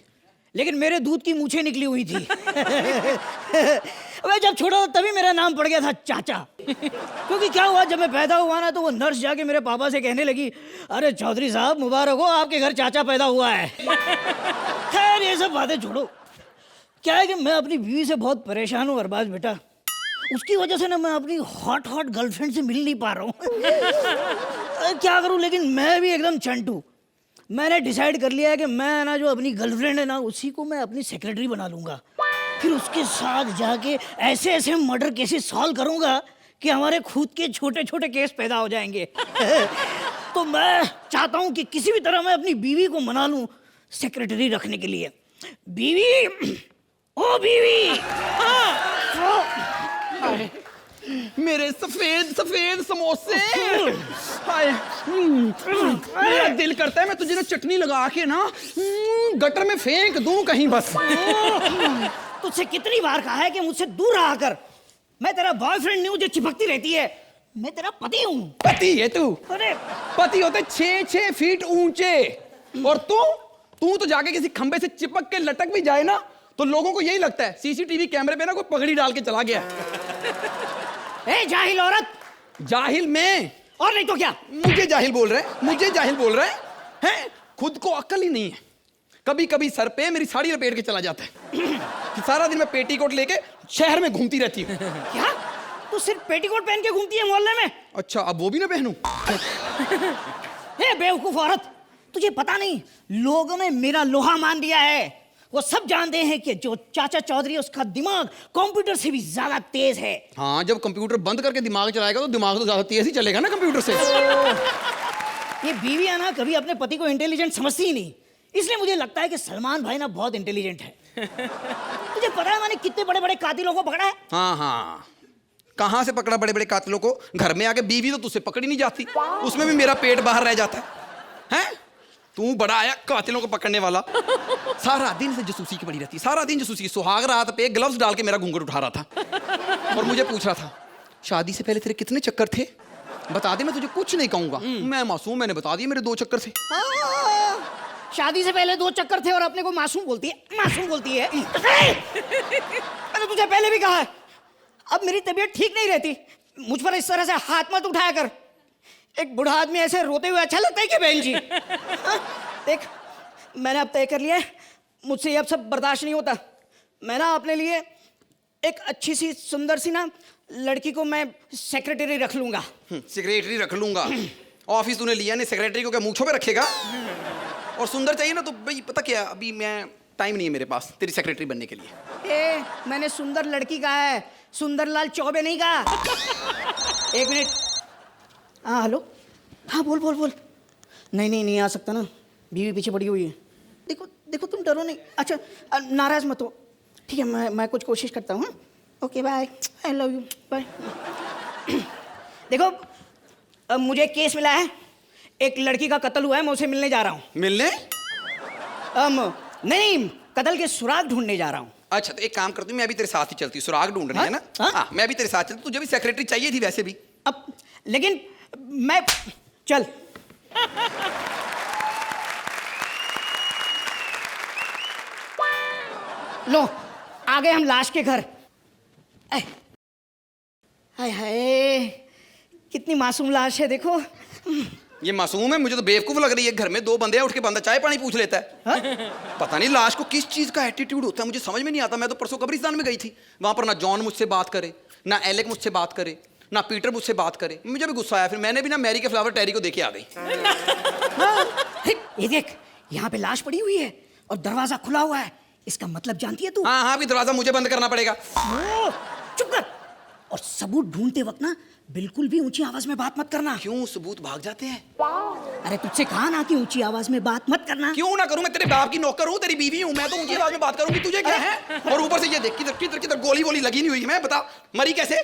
S8: लेकिन मेरे दूध की मूछें निकली हुई थी। मैं जब छोटा था तभी मेरा नाम पड़ गया था चाचा। क्योंकि क्या हुआ, जब मैं पैदा हुआ ना तो वो नर्स जाके मेरे पापा से कहने लगी, अरे चौधरी साहब मुबारक हो, आपके घर चाचा पैदा हुआ है। खैर ये सब बातें छोड़ो। क्या है कि मैं अपनी बीवी से बहुत परेशान हूँ अरबाज बेटा। उसकी वजह से ना मैं अपनी हॉट गर्लफ्रेंड से मिल नहीं पा रहा हूँ। क्या करूँ, लेकिन मैं भी एकदम चंटू। मैंने डिसाइड कर लिया है कि मैं ना जो अपनी गर्लफ्रेंड है ना उसी को मैं अपनी सेक्रेटरी बना लूँगा। फिर उसके साथ जाके ऐसे ऐसे मर्डर केसेस सॉल्व करूँगा कि हमारे खुद के छोटे छोटे केस पैदा हो जाएंगे। तो मैं चाहता हूँ कि किसी भी तरह मैं अपनी बीवी को मना लूँ सेक्रेटरी रखने के लिए। बीवी, ओ बीवी,
S2: मेरे सफेद सफेद समोसे। हाय, मेरा दिल करता है मैं तुझे ना चटनी लगा के ना गटर में फेंक दूं कहीं बस।
S8: तुझसे कितनी बार कहा है कि मुझसे दूर रहा कर। मैं तेरा बॉयफ्रेंड नहीं हूँ जो चिपकती रहती है। मैं तेरा पति हूँ।
S2: पति है तू?
S8: अरे
S2: पति होते 6-6 फीट ऊंचे, और तू तो जाके किसी खंबे से चिपक के लटक भी जाए ना तो लोगों को यही लगता है सीसीटीवी कैमरे पे ना कोई पगड़ी डाल के चला गया।
S8: ए जाहिल औरत।
S2: जाहिल मैं?
S8: और नहीं तो क्या?
S2: मुझे जाहिल बोल रहे हैं? मुझे जाहिल बोल रहे हैं? खुद को अक्ल ही नहीं है। कभी कभी सर पे मेरी साड़ी लपेट के चला जाता है कि सारा दिन मैं पेटीकोट लेके शहर में घूमती रहती हूँ।
S8: क्या तू सिर्फ पेटीकोट पहन के घूमती है मोहल्ले में?
S2: अच्छा, अब वो भी ना पहनूं?
S8: ए बेवकूफ औरत, तुझे पता नहीं लोगों ने मेरा लोहा मान दिया है। वो सब जानते हैं कि जो चाचा चौधरी है उसका दिमाग कंप्यूटर से भी ज्यादा तेज है।
S2: हाँ, जब कंप्यूटर बंद करके दिमाग चलाएगा तो दिमाग तो ज्यादा तेज ही चलेगा ना कंप्यूटर से।
S8: ये बीवी है ना कभी अपने पति को इंटेलिजेंट समझती ही नहीं, इसलिए मुझे लगता है कि सलमान भाई ना बहुत इंटेलिजेंट है। तुझे पता है मैंने कितने बड़े बड़े कातिलों को पकड़ा है?
S2: हाँ, कहाँ से पकड़ा बड़े बड़े कातिलों को? घर में आके बीवी तो तुझसे पकड़ी नहीं जाती, उसमें भी मेरा पेट बाहर रह जाता है। तू बड़ा आया कातिलों को पकड़ने वाला। सारा दिन से जासूसी की पड़ी रहती, सारा दिन जासूसी। सुहाग रात पे ग्लव्स डाल के मेरा घूंघट उठा रहा था और मुझे पूछ रहा था शादी से पहले तेरे कितने चक्कर थे, बता दे, मैं तुझे कुछ नहीं कहूंगा। मैं मासूम, मैंने बता दिया मेरे 2 चक्कर थे।
S8: शादी से पहले 2 चक्कर थे और अपने को मासूम बोलती है, मासूम बोलती है। मैंने तुझे पहले भी कहा है, अब मेरी तबीयत ठीक नहीं रहती, मुझ पर इस तरह से हाथ मत उठाया कर। एक बूढ़ा आदमी ऐसे रोते हुए अच्छा लगता है क्या बहन जी? देख, मैंने अब तय कर लिया है, मुझसे ये अब सब बर्दाश्त नहीं होता। मैं ना अपने लिए एक अच्छी सी सुंदर सी ना लड़की को मैं सेक्रेटरी रख लूंगा।
S2: सेक्रेटरी रख लूंगा? ऑफिस तूने लिया नहीं, सेक्रेटरी को क्या मूंछों पे रखेगा? और सुंदर चाहिए ना तो भाई पता क्या, अभी मैं टाइम नहीं है मेरे पास तेरी सेक्रेटरी बनने के लिए।
S8: मैंने सुंदर लड़की कहा है, सुंदरलाल चौबे नहीं कहा। 1 मिनट। हाँ हेलो, हाँ बोल बोल बोल। नहीं आ सकता ना, बीवी पीछे पड़ी हुई है। देखो देखो तुम डरो नहीं। अच्छा नाराज मत हो, ठीक है, मैं कुछ कोशिश करता हूँ। Okay bye, I love you, bye. देखो अब मुझे केस मिला है, एक लड़की का कत्ल हुआ है, मैं उसे मिलने जा रहा हूँ।
S2: मिलने?
S8: नहीं, कत्ल के सुराग ढूंढने जा रहा हूँ।
S2: अच्छा तो एक काम करती हूँ, मैं अभी तेरे साथ ही चलती हूँ। सुराग ढूंढ रही है ना? हाँ, मैं अभी तेरे साथ चलती। तुझे भी सेक्रेटरी चाहिए थी वैसे भी।
S8: अब लेकिन मैं चल। लो आ गए हम लाश के घर। हाय हाय, कितनी मासूम लाश है देखो।
S2: ये मासूम है? मुझे तो बेवकूफ लग रही है। घर में 2 बंदे हैं, उठ के बंदा चाय पानी पूछ लेता है। पता नहीं लाश को किस चीज का एटीट्यूड होता है, मुझे समझ में नहीं आता। मैं तो परसों कब्रिस्तान में गई थी, वहां पर ना जॉन मुझसे बात करे, ना एलेक मुझसे बात करे, ना पीटर मुझसे बात करे। मुझे भी गुस्सा आया, फिर मैंने भी ना मैरी के फ्लावर टेरी को देखे आ गई।
S8: ये देख, यहाँ पे लाश पड़ी हुई है और दरवाजा खुला हुआ है, इसका मतलब जानती है तू?
S2: हाँ, अभी दरवाजा मुझे बंद करना पड़ेगा।
S8: चुप कर। और सबूत ढूंढते वक्त ना बिल्कुल भी ऊंची आवाज में बात मत करना।
S2: क्यों? सबूत भाग जाते हैं।
S8: अरे तुझसे कहा ना कि ऊंची आवाज में बात मत करना।
S2: क्यों ना करूं? मैं तेरे बाप की नौकर हूं, तेरी बीवी हूं, मैं तो ऊंची आवाज में बात करूंगी, तुझे क्या है? और ऊपर से ये देख, किधर गोली वोली लगी नहीं हुई है। मैं बता, मरी कैसे?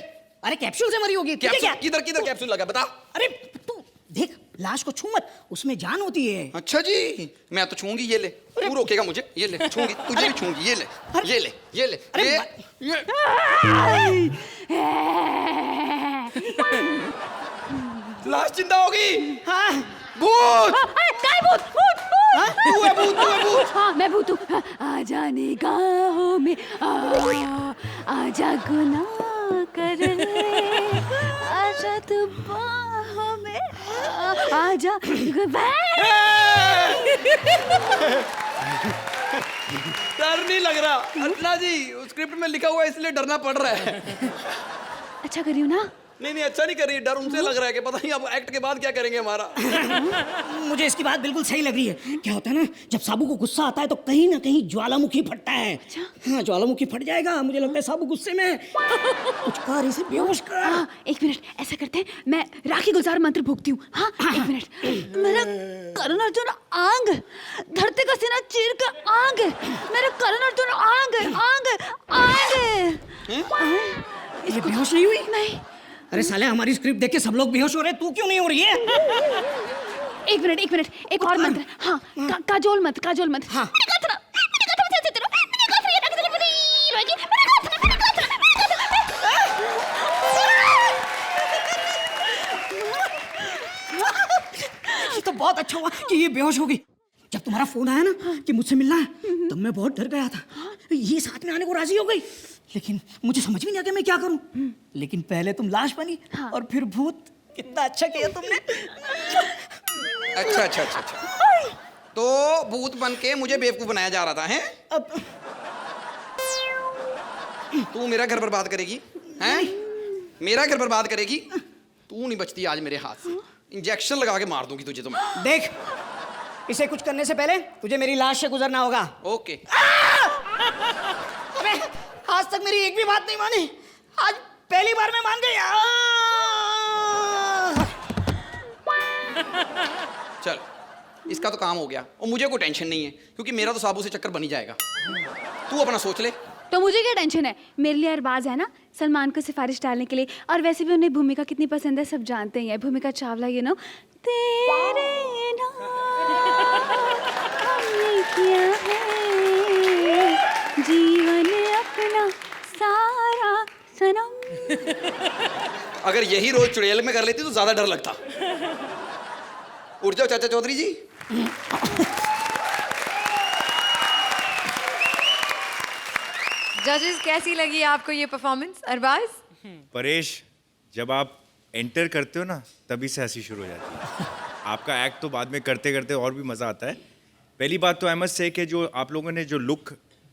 S8: अरे कैप्सूल से मरी होगी।
S2: किधर कैप्सूल लगा बता?
S8: अरे तू देख, लाश को छू मत, उसमें जान होती है।
S2: अच्छा जी, मैं तो छूंगी। ये ले, तू रोकेगा मुझे? ये ले, छूंगी, तुझे भी छूंगी। ये ले, ये ले, ये ले, ये। लाश जिंदा होगी।
S8: हाँ।
S2: भूत।
S9: काय भूत? भूत भूत।
S2: तू है भूत, तू है भूत।
S9: हाँ मैं भूत हूँ। आजा निगाहों में आजा गुनाह करने, आजा तू बाहों में आजा।
S2: डर नहीं लग रहा अर्चना जी, स्क्रिप्ट में लिखा हुआ है इसलिए डरना पड़ रहा है।
S9: अच्छा कर रही हूँ ना?
S2: नहीं अच्छा नहीं कर रही, डर उनसे लग रहा है कि पता नहीं अब एक्ट के बाद क्या करेंगे हमारा।
S8: मुझे इसकी बात बिल्कुल सही लग रही है। क्या होता है ना, जब साबू को गुस्सा आता है तो कहीं ना कहीं ज्वालामुखी फटता है। हाँ, ज्वालामुखी फट जाएगा। मुझे लगता है साबू गुस्से में कुछ कर, इसे बेहोश कर।
S9: हाँ, 1 मिनट, ऐसा करते हैं, मैं राखी गुलजार मंत्र भूखती हूँ। हाँ 1 मिनट। मेरा करण अर्जुन आंग, धरती का सीना चीर का आंग, मेरा करण अर्जुन आंग आंग आंग।
S8: ये बेहोश नहीं हुई?
S9: नहीं।
S8: अरे साले हमारी स्क्रिप्ट देख के सब लोग बेहोश हो रहे हैं, तू क्यों नहीं हो रही है?
S9: एक मिनट, एक और मंत्र। हाँ, काजोल मत। हाँ।
S8: ये तो बहुत अच्छा हुआ कि ये बेहोश हो गई। जब तुम्हारा फोन आया ना कि मुझसे मिलना है, तब मैं बहुत डर गया था। ये साथ में आने को राजी हो गई, लेकिन मुझे समझ भी नहीं आया कि मैं क्या करूं। लेकिन पहले तुम लाश बनी और फिर भूत। कितना अच्छा किया तुमने।
S13: अच्छा। तो भूत बन के मुझे बेवकूफ बनाया जा रहा था, हैं? तू मेरा घर बर्बाद करेगी, हैं? मेरा घर बर्बाद करेगी? तू नहीं बचती आज मेरे हाथ से। इंजेक्शन लगा के मार दूंगी तुझे तो मैं।
S8: देख, इसे कुछ करने से पहले तुझे मेरी लाश से गुजरना होगा।
S13: ओके।
S8: अबे, आज तक मेरी एक भी बात नहीं मानी, आज पहली बार मैं मान गई।
S13: चल, इसका तो काम हो गया और मुझे कोई टेंशन नहीं है, क्योंकि मेरा तो साबू से चक्कर बन ही जाएगा। तू अपना सोच ले।
S9: तो मुझे क्या टेंशन है? मेरे लिए अरबाज है ना सलमान को सिफारिश डालने के लिए, और वैसे भी उन्हें भूमिका कितनी पसंद है सब जानते ही है। भूमिका चावला, यू नो, तेरे नाम हमने किया है जीवन अपना सारा सनम।
S13: अगर यही रोज चुड़ैल में कर लेती तो ज्यादा डर लगता। उठ जाओ चाचा चौधरी जी।
S1: जजेस, कैसी लगी आपको ये परफॉर्मेंस, अरबाज?
S7: परेश, जब आप एंटर करते हो ना तभी से हंसी शुरू हो जाती है। आपका एक्ट तो बाद में करते करते और भी मज़ा आता है। पहली बात तो आई मस्ट से कि जो आप लोगों ने जो लुक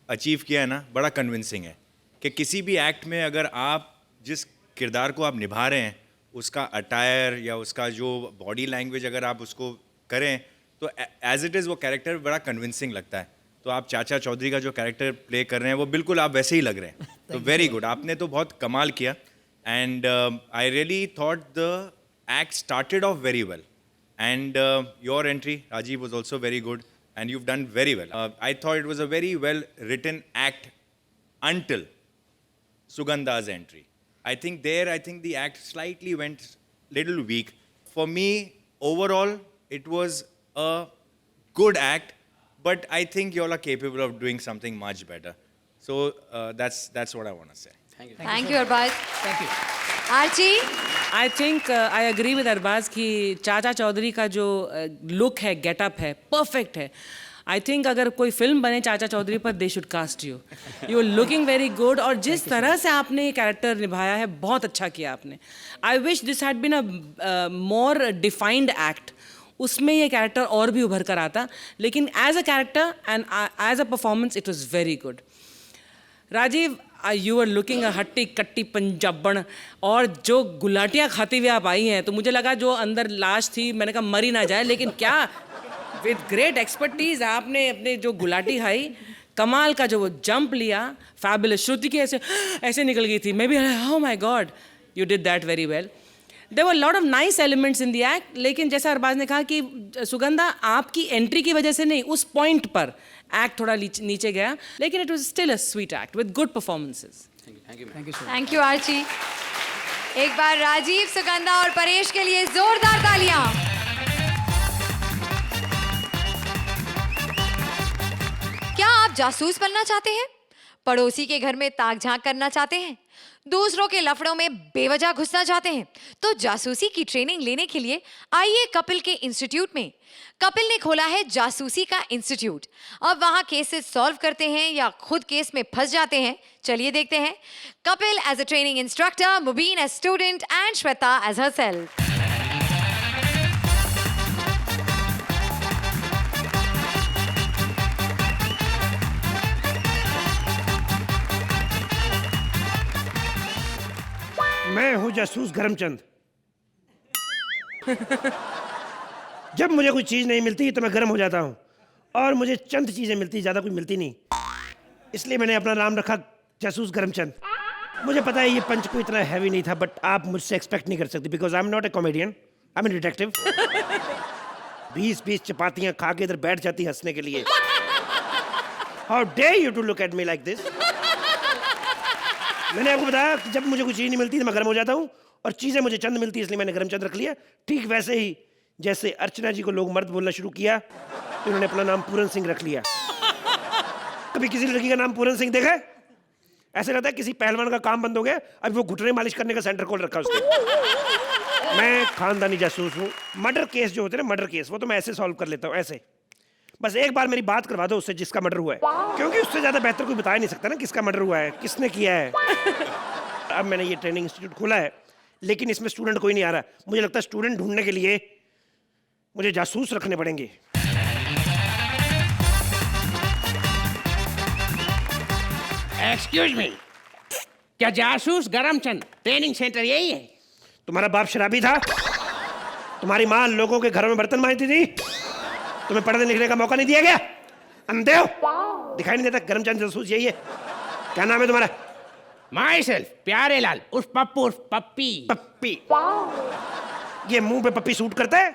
S7: अचीव किया है ना, बड़ा कन्विंसिंग है कि किसी भी एक्ट में अगर आप जिस किरदार को आप निभा रहे हैं उसका अटायर या उसका जो बॉडी लैंग्वेज अगर आप उसको करें तो एज इट इज़ वो कैरेक्टर बड़ा कन्विंसिंग लगता है। तो आप चाचा चौधरी का जो कैरेक्टर प्ले कर रहे हैं वो बिल्कुल आप वैसे ही लग रहे हैं। तो वेरी गुड, आपने तो बहुत कमाल किया। And I really thought the act started off very well and your entry Rajiv was also very good and you've done very well. I thought it was a very well written act until Sugandha's entry. I think the act slightly went little weak. For me, overall, it was a good act, but I think you all are capable of doing something much better. So that's what I want to say.
S1: Thank you, Arbaz.
S6: Thank you.
S1: Archie?
S6: I think I agree with Arbaaz कि चाचा चौधरी का जो look है, getup है, perfect है। I think अगर कोई film बने चाचा चौधरी पर, they should cast you. You are looking very good, और जिस तरह से आपने ये कैरेक्टर निभाया है बहुत अच्छा किया आपने। I wish this had been a more defined act, उसमें ये कैरेक्टर और भी उभर कर आता, लेकिन as a character and as a performance it was very good. Rajeev, you are looking a हट्टी कट्टी पंजाबन, और जो गुलाटियाँ खाती हुई आप आई हैं तो मुझे लगा जो अंदर लाश थी, मैंने कहा मरी ना जाए, लेकिन क्या विद ग्रेट एक्सपर्टीज आपने अपने जो गुलाटी खाई, कमाल का जो वो जंप लिया, फैबुलस। श्रुति की ऐसे निकल गई थी, मैं भी oh my god, you did that very well. There were lot of nice elements in the act, लेकिन जैसा अरबाज ने कहा कि सुगंधा आपकी एंट्री की वजह से नहीं, उस पॉइंट पर एक्ट थोड़ा नीचे गया, लेकिन it was still a sweet act with good performances.
S1: Thank you Archi. एक बार राजीव, सुगंधा और परेश के लिए जोरदार तालियां। क्या आप जासूस बनना चाहते हैं? पड़ोसी के घर में ताक झांक करना चाहते हैं? दूसरों के लफड़ों में बेवजह घुसना चाहते हैं? तो जासूसी की ट्रेनिंग लेने के लिए आइए कपिल के इंस्टीट्यूट में। कपिल ने खोला है जासूसी का इंस्टीट्यूट। अब वहां केसेस सॉल्व करते हैं या खुद केस में फंस जाते हैं, चलिए देखते हैं। Kapil as a training instructor, Mubeen as student and Shweta as herself.
S11: मैं हूं जासूस गरमचंद। जब मुझे कोई चीज नहीं मिलती तो मैं गर्म हो जाता हूं, और मुझे चंद चीजें मिलती, ज्यादा कुछ मिलती नहीं, इसलिए मैंने अपना नाम रखा जासूस गरमचंद। मुझे पता है ये पंच को इतना हैवी नहीं था, बट आप मुझसे एक्सपेक्ट नहीं कर सकते, because I am not a comedian, I am a detective. 20-20 चपातियां खा के इधर बैठ जाती हंसने के लिए। How dare you to look at me like this. मैंने आपको बताया कि जब मुझे कोई चीज नहीं मिलती तो मैं गर्म हो जाता हूँ, और चीजें मुझे चंद मिलती है, इसलिए मैंने गरमचंद रख लिया। ठीक वैसे ही जैसे अर्चना जी को लोग मर्द बोलना शुरू किया तो इन्होंने अपना नाम पूरन सिंह रख लिया। कभी किसी लड़की का नाम पूरन सिंह देखा है? ऐसे लगता है किसी पहलवान का काम बंद हो गया, अभी वो घुटने मालिश करने का सेंटर खोल रखा उसने। मैं खानदानी जासूस हूँ। मर्डर केस जो होते हैं ना, मर्डर केस, वो तो मैं ऐसे सॉल्व कर लेता हूँ, ऐसे। बस एक बार मेरी बात करवा दो उससे जिसका मर्डर हुआ है, क्योंकि उससे ज्यादा बेहतर कोई बता ही नहीं सकता ना किसका मर्डर हुआ है, किसने किया है। अब मैंने ये ट्रेनिंग इंस्टीट्यूट खोला है, लेकिन इसमें स्टूडेंट कोई नहीं आ रहा। मुझे लगता है स्टूडेंट ढूंढने के लिए मुझे जासूस रखने पड़ेंगे।
S14: एक्सक्यूज मी, क्या जासूस गरमचंद ट्रेनिंग सेंटर यही है?
S11: तुम्हारा बाप शराबी था, तुम्हारी माँ लोगों के घरों में बर्तन मांजती थी, तुम्हें पढ़ने लिखने का मौका नहीं दिया गया, अंधे हो, दिखाई नहीं देता? गरमचंद जासूस यही है। क्या नाम है तुम्हारा?
S14: माई सेल्फ प्यारे लाल, उर्फ पप्पू उर्फ पप्पी।
S11: पप्पी? ये मुंह पे पप्पी सूट करता है?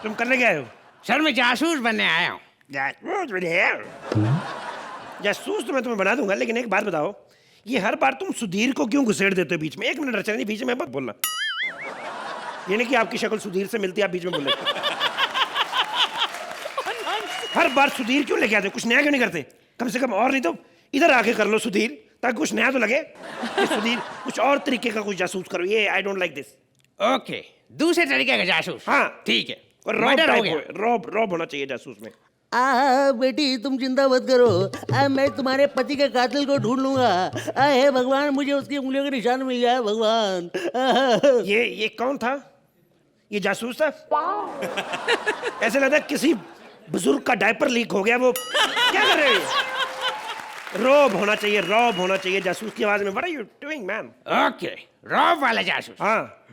S11: तुम करने क्या आए हो?
S14: सर मैं जासूस बनने आया हूँ।
S11: जासूस तो मैं तुम्हें बना दूंगा, लेकिन एक बात बताओ, ये हर बार तुम सुधीर को क्यों घुसेड़ देते हो बीच में? एक मिनट रचना जी, बीच में मत बोलना। ये नहीं कि आपकी शक्ल सुधीर से मिलती है, आप बीच में बोले। हर बार सुधीर क्यों लेके आते हो? कुछ नया क्यों नहीं करते? कम से कम और नहीं तो इधर आके कर लो सुधीर, ताकि कुछ नया तो लगे। ये सुधीर कुछ और तरीके का कुछ जासूस करो। ये I don't like this.
S14: Okay, दूसरे तरीके का जासूस।
S11: हाँ
S14: ठीक है।
S11: और रॉब होना चाहिए जासूस में।
S15: बेटी तुम चिंता मत करो, मैं तुम्हारे पति के कातिल को ढूंढ लूंगा। हे भगवान, मुझे उसकी उंगलियों के निशान मिल जाए भगवान।
S11: ये कौन था? ये जासूस था? ऐसे लगता है किसी बुजुर्ग का डायपर लीक हो गया। वो क्या कर रहे हैं? रॉब होना चाहिए, रॉब होना चाहिए जासूस की आवाज में। What are you doing man?
S14: Okay, रॉब वाला जासूस।
S11: हाँ।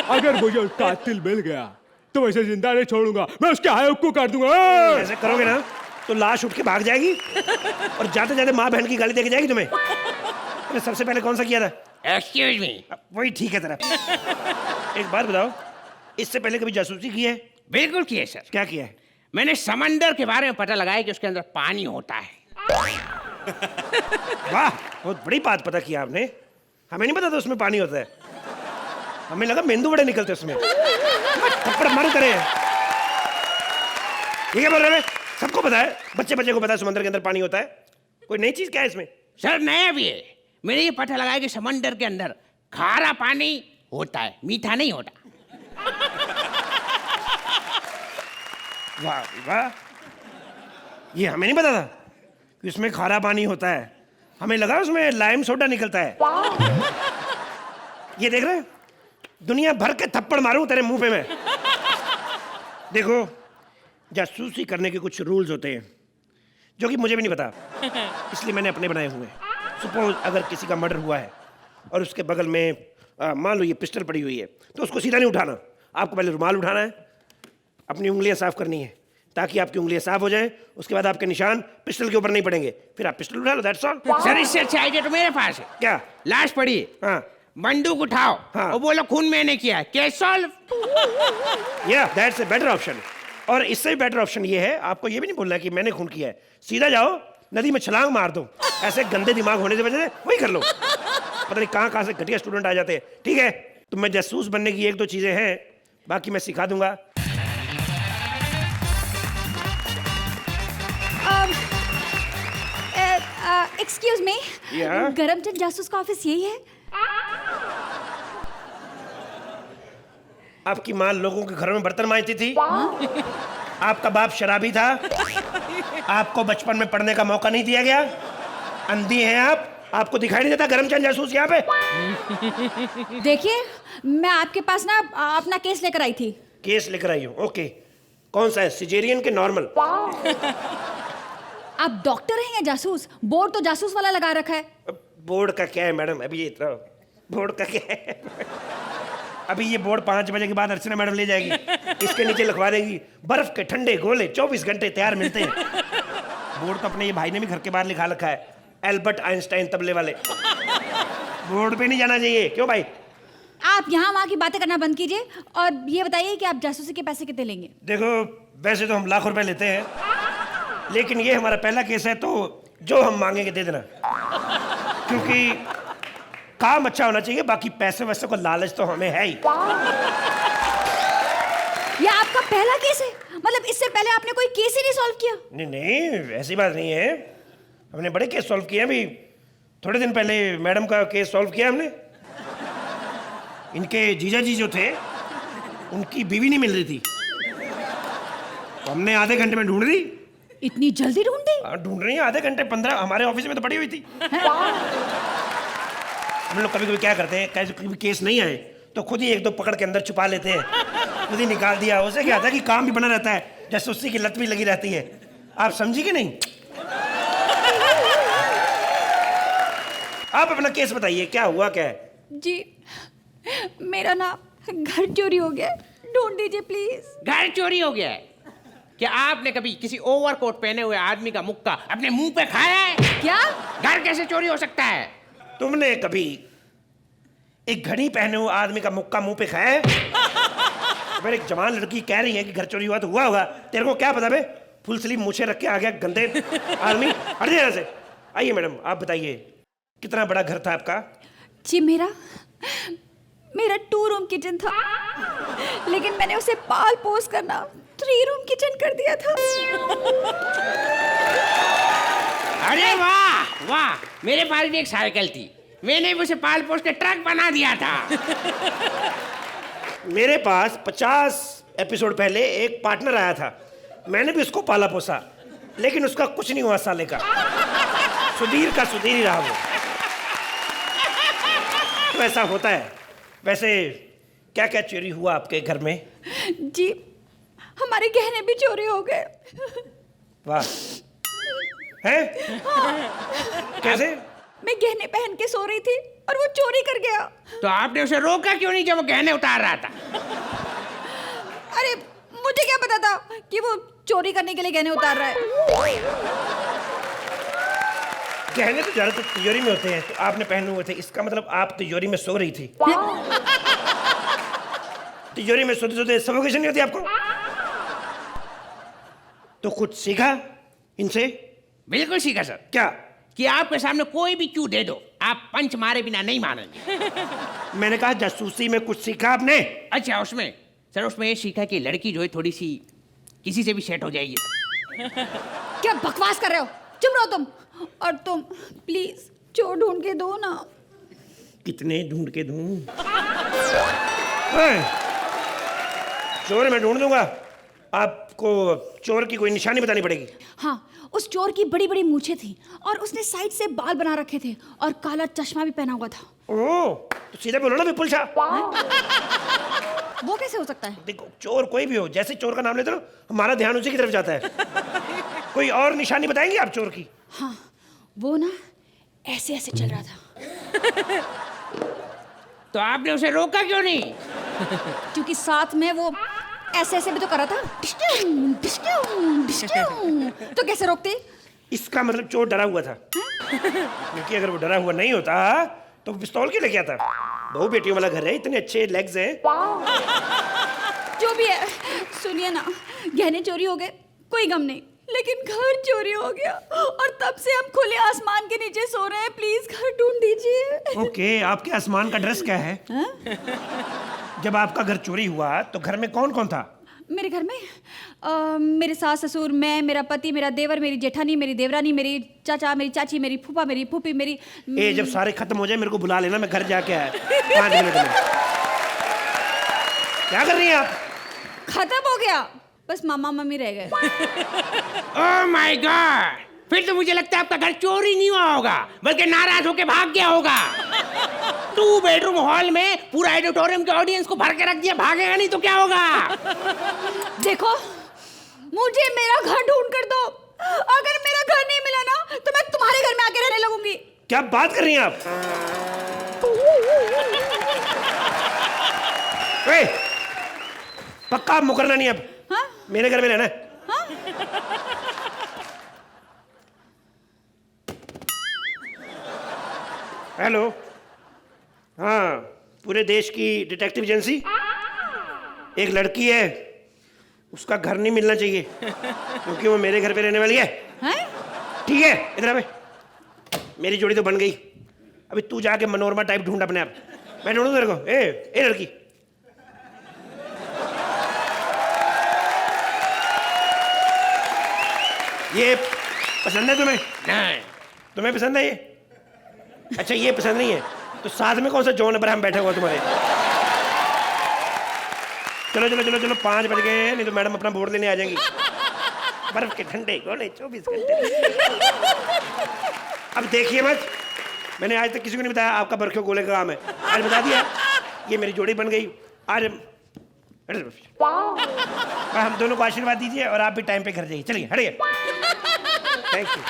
S16: अगर मुझे कातिल मिल गया तो वैसे जिंदा नहीं छोड़ूंगा, मैं उसके हाथ को काट दूंगा।
S11: ऐसे करोगे ना तो लाश उठ के भाग जाएगी और जाते जाते माँ बहन की गाली देके जाएगी तुम्हें। तुमने सबसे पहले कौन सा किया था?
S14: Excuse me.
S11: वही ठीक है तेरा। एक बात बताओ, इससे पहले कभी जासूसी की है?
S14: बिल्कुल की है सर।
S11: क्या किया है?
S14: मैंने समंदर के बारे में पता लगाया कि उसके अंदर पानी होता है।
S11: वाह, बहुत बड़ी बात पता किया आपने। हमें नहीं पता था उसमें पानी होता है। हमें लगा मेंदू बड़े निकलते उसमें। थप्पड़ मारू करे। ये क्या बोल रहे हैं? सबको पता है, बच्चे बच्चे को पता है समंदर के अंदर पानी होता है। कोई नई चीज क्या है इसमें?
S14: सर नया भी है। मैंने ये पता लगाया कि समंदर के अंदर खारा पानी होता है, मीठा नहीं होता।
S11: वाह वाह, ये हमें नहीं पता था कि उसमें खारा पानी होता है। हमें लगा उसमें लाइम सोडा निकलता है। ये देख रहे हैं, दुनिया भर के थप्पड़ मारूं तेरे मुंह पे मैं। देखो, जासूसी करने के कुछ रूल्स होते हैं जो कि मुझे भी नहीं पता, इसलिए मैंने अपने बनाए हुए हैं। सपोज अगर किसी का मर्डर हुआ है और उसके बगल में मान लो ये पिस्टल पड़ी हुई है, तो उसको सीधा नहीं उठाना। आपको पहले रुमाल उठाना है, अपनी उंगलियां साफ करनी है ताकि आपकी उंगलियां साफ हो जाएं। उसके बाद आपके निशान पिस्टल के ऊपर नहीं पड़ेंगे, फिर आप पिस्टल उठा लो। That's all.
S14: सर इससे अच्छा आइडिया तो मेरे पास है।
S11: क्या?
S14: लाश पड़ी है,
S11: हाँ,
S14: बंदूक उठाओ,
S11: हाँ,
S14: और बोलो खून मैंने किया है। Case solve.
S11: या दैट्स अ बेटर ऑप्शन। और इससे भी बेटर ऑप्शन ये है, आपको ये भी नहीं बोलना कि मैंने खून किया है। सीधा जाओ नदी में छलांग मार दो। ऐसे गंदे दिमाग होने की वजह से वही कर लो। पता नहीं कहाँ से घटिया स्टूडेंट आ जाते हैं। ठीक है, तो मैं जासूस बनने की एक दो चीजें हैं, बाकी मैं सिखा दूंगा।
S3: Excuse me,
S11: Yeah?
S3: गरमचंद जासूस का ऑफिस यही है?
S11: आपकी माँ लोगों के घरों में बर्तन मांजती थी, आपका बाप शराबी था, आपको बचपन में पढ़ने का मौका नहीं दिया गया, अंधी हैं आप, आपको दिखाई नहीं देता गरमचंद जासूस यहाँ पे?
S3: देखिए, मैं आपके पास ना अपना केस लेकर आई थी।
S11: केस लेकर आई हूँ? ओके, कौन सा है, सिजेरियन के नॉर्मल?
S3: आप डॉक्टर हैं या जासूस? बोर्ड तो जासूस वाला लगा रखा है।
S11: बोर्ड का क्या है मैडम? अभी ये इतना बोर्ड का क्या है? अभी ये बोर्ड 5 बजे के बाद अर्चना मैडम ले जाएगी, इसके नीचे लिखवा देगी बर्फ के ठंडे गोले 24 घंटे तैयार मिलते हैं। बोर्ड तो अपने ये भाई ने भी घर के बाहर लिखा रखा है, एल्बर्ट आइंस्टाइन तबले वाले। बोर्ड पे नहीं जाना चाहिए। क्यों भाई?
S3: आप यहाँ वहाँ की बातें करना बंद कीजिए और ये बताइए कि आप जासूसी के पैसे कितने लेंगे?
S11: देखो, वैसे तो हम लाखों रुपए लेते हैं, लेकिन ये हमारा पहला केस है, तो जो हम मांगेंगे दे देना, क्योंकि काम अच्छा होना चाहिए, बाकी पैसे वैसे को लालच तो हमें है ही।
S3: ये आपका पहला केस है? मतलब इससे पहले आपने कोई केस ही नहीं सॉल्व किया?
S11: नहीं नहीं, ऐसी बात नहीं है, हमने बड़े केस सॉल्व किए। अभी थोड़े दिन पहले मैडम का केस सॉल्व किया हमने। इनके जीजा जी जो थे, उनकी बीवी नहीं मिल रही थी, तो हमने आधे घंटे में ढूंढ दी।
S3: इतनी जल्दी ढूंढ दी?
S11: ढूंढ रही है आधे घंटे, 15 हमारे ऑफिस में तो पड़ी हुई थी। हम लोग कभी कभी क्या करते हैं, कभी केस नहीं आए तो खुद ही एक दो पकड़ के अंदर छुपा लेते हैं, खुद ही निकाल दिया। उससे क्या होता है कि काम भी बना रहता है, जासूसी की लत भी लगी रहती है। आप समझी कि नहीं? आप अपना केस बताइए, क्या हुआ क्या है?
S3: जी मेरा ना घर चोरी हो गया, ढूंढ दीजिए प्लीज।
S14: घर चोरी हो गया है? क्या आपने कभी किसी ओवरकोट पहने हुए आदमी का मुक्का अपने मुंह पे खाया है?
S3: क्या?
S14: घर कैसे चोरी हो सकता है?
S11: तुमने कभी एक घड़ी पहने हुए आदमी का मुक्का मुंह पे खाया है? अगर एक जवान लड़की कह रही है कि घर चोरी हुआ तो हुआ होगा, तेरे को क्या पता बे? फुल स्लीव मूछें रख के आ गया गंदे आदमी। हट जाए यहाँ से। आइए मैडम, आप बताइए कितना बड़ा घर था आपका?
S3: जी मेरा 2 रूम किचन था, लेकिन मैंने उसे पाल पोस करना 3 रूम किचन कर दिया था।
S14: अरे वाह वाह, मेरे पास भी एक साइकिल थी, मैंने भी उसे पाल पोस के ट्रक बना दिया था।
S11: मेरे पास 50 एपिसोड पहले एक पार्टनर आया था, मैंने भी उसको पाला पोसा, लेकिन उसका कुछ नहीं हुआ साले का, सुधीर का सुधीर ही रहा वो। तो ऐसा होता है। वैसे क्या क्या चोरी हुआ आपके घर में?
S3: जी हमारे गहने भी चोरी हो गए।
S11: वाह, हैं? कैसे?
S3: मैं गहने पहन के सो रही थी और वो चोरी कर गया।
S14: तो आपने उसे रोका क्यों नहीं जब वो गहने उतार रहा था?
S3: अरे मुझे क्या पता था कि वो चोरी करने के लिए गहने उतार रहा है।
S11: गहने तो ज्यादातर तिजोरी में होते हैं, तो आपने पहने हुए थे, इसका मतलब आप तिजोरी में सो रही थी। तिजोरी में सोते सोते सफोकेशन नहीं होती आपको? तो कुछ सीखा इनसे?
S14: बिल्कुल सीखा सर।
S11: क्या?
S14: कि आपके सामने कोई भी क्यों दे दो, आप पंच मारे बिना नहीं मानेंगे।
S11: मैंने कहा जासूसी में कुछ सीखा आपने?
S14: अच्छा उसमें सर, उसमें ये सीखा कि लड़की जो है थोड़ी सी किसी से भी सेट हो जाएगी।
S3: क्या बकवास कर रहे हो? चुप रहो तुम। और तुम प्लीज चोर ढूंढ के दो ना।
S11: कितने ढूंढ के दूं? चोर मैं ढूंढ दूंगा, आपको चोर की कोई निशानी बतानी पड़ेगी।
S3: हाँ, उस चोर की बड़ी बड़ी मूछें थी और उसने साइड से बाल बना रखे थे और काला चश्मा भी पहना हुआ था।
S11: ओह, तो सीधे बोलो ना विपुल शाह।
S3: वो कैसे हो सकता है?
S11: देखो, चोर कोई भी हो, जैसे चोर का नाम लेते हो हमारा ध्यान उसी की तरफ जाता है। कोई और निशानी बताएंगे आप चोर की?
S3: हाँ, वो ना ऐसे ऐसे चल रहा था।
S14: तो आपने उसे रोका क्यों नहीं?
S3: क्योंकि साथ में वो ऐसे ऐसे भी तो कर रहा था। डिस्ट्यूं, डिस्ट्यूं, डिस्ट्यूं। तो कैसे रोकते?
S11: इसका मतलब चोर डरा हुआ था। क्योंकि अगर वो डरा हुआ नहीं होता तो पिस्तौल क्यों लेके आता? बहु बेटियों वाला घर है, इतने अच्छे लेग्स हैं।
S3: जो भी है, सुनिए ना, गहने चोरी हो गए, कोई गम नहीं, लेकिन घर चोरी हो गया और तब से हम खुले आसमान के नीचे सो रहे हैं। प्लीज घर ढूंढ दीजिए।
S11: ओके, आपके आसमान का ड्रेस क्या है? जब आपका घर चोरी हुआ तो घर में कौन कौन था?
S3: मेरे घर में मेरे सास ससुर, मैं, मेरा पति, मेरा देवर, मेरी जेठानी, मेरी देवरानी, मेरी चाचा, मेरी चाची, मेरी फूफा, मेरी फूफी, मेरी
S11: जब सारे खत्म हो जाए मेरे को बुला लेना, मैं घर जाके आया 5 मिनट में। क्या कर रही हैं आप?
S3: खत्म हो गया, बस मामा मम्मी रह गए।
S14: ओह माय गॉड, फिर तो मुझे लगता है आपका घर चोरी नहीं हुआ होगा, बल्कि नाराज होके भाग गया होगा। 2 बेडरूम हॉल में पूरा ऑडिटोरियम के ऑडियंस को भर के रख दिया, भागेगा नहीं तो क्या होगा?
S3: देखो, मुझे मेरा घर ढूंढ कर दो। अगर मेरा घर नहीं मिला ना तो मैं तुम्हारे घर में आके रहने लगूंगी।
S11: क्या बात कर रही हैं आप? पक्का आप मुकरना नहीं अब?
S3: हाँ?
S11: मेरे घर में रहना?
S3: हाँ?
S11: हेलो, हाँ, पूरे देश की डिटेक्टिव एजेंसी। एक लड़की है, उसका घर नहीं मिलना चाहिए क्योंकि वो मेरे घर पे रहने वाली है।
S3: हैं?
S11: ठीक है, इधर आ बे। मेरी जोड़ी तो बन गई,
S14: अभी तू जाके मनोरमा टाइप ढूंढ अपने आप, मैं ढूंढूं तेरे को। ए लड़की, ये पसंद है तुम्हें? नहीं। तुम्हें पसंद है ये? अच्छा ये पसंद नहीं है, तो साथ में कौन सा जॉन अब्राहम बैठा हुआ तुम्हारे? चलो चलो चलो चलो, 5 बज गए हैं, नहीं तो मैडम अपना बोर्ड लेने आ जाएंगी। बर्फ के ठंडे गोले 24 घंटे। अब देखिए मत, मैंने आज तक किसी को नहीं बताया आपका बर्फ के गोले का काम है, आज बता दिया। ये मेरी जोड़ी बन गई आज। हम दोनों को आशीर्वाद दीजिए और आप भी टाइम पे घर जाइए। चलिए हटिए। Thank you.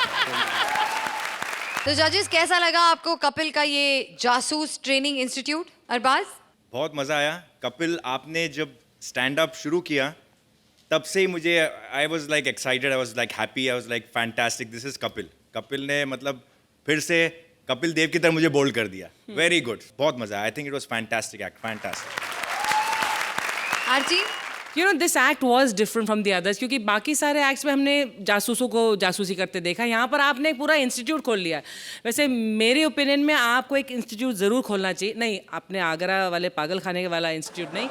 S1: तो जजेस, कैसा लगा आपको कपिल का ये जासूस ट्रेनिंग इंस्टीट्यूट? अरबाज?
S7: बहुत मज़ा आया। कपिल, आपने जब स्टैंड अप शुरू किया तब से ही मुझे I was like excited, I was like happy, I was like fantastic, this is Kapil. Kapil ने मतलब फिर से कपिल देव की तरह मुझे बोल्ड कर दिया। वेरी गुड, बहुत मज़ा आया। आई think it was fantastic act, fantastic.
S1: Aarti?
S6: You know, this act was different from the others क्योंकि बाकी सारे एक्ट्स में हमने जासूसों को जासूसी करते देखा, यहाँ पर आपने एक पूरा इंस्टीट्यूट खोल लिया। वैसे मेरे ओपिनियन में आपको एक इंस्टीट्यूट ज़रूर खोलना चाहिए। नहीं, आपने आगरा वाले पागल खाने वाला इंस्टीट्यूट नहीं,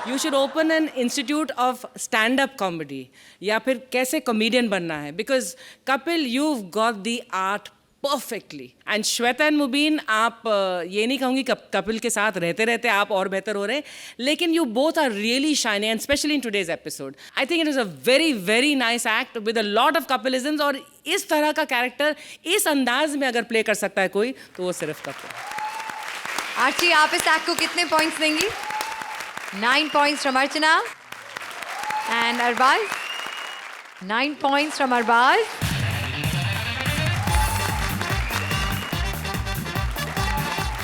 S6: you should open an institute of stand up comedy, या फिर कैसे कॉमेडियन बनना है। Because Kapil, you got the art perfectly, and Shweta and Mubeen, आप ये नहीं कहूँगी कपिल के साथ रहते रहते आप और बेहतर हो रहे हैं, लेकिन you both are really shining, and specially in today's episode. I think it is a very very nice act with a lot of Kapilisms, और इस तरह का कैरेक्टर इस अंदाज में अगर प्ले कर सकता है कोई, तो वो सिर्फ कपिल।
S1: आरती, आप इस एक्ट को कितने पॉइंट्स देंगी? 9 points from Archana. And Arbaaz? 9 points from Arbaaz.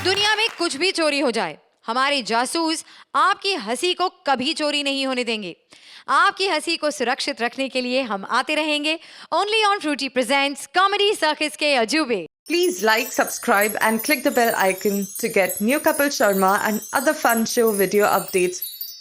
S1: दुनिया में कुछ भी चोरी हो जाए, हमारे जासूस आपकी हंसी को कभी चोरी नहीं होने देंगे। आपकी हंसी को सुरक्षित रखने के लिए हम आते रहेंगे only on Frooti presents comedy circus के अजूबे।
S17: Please like, subscribe and click the bell icon to get new Kapil Sharma and other fun show video updates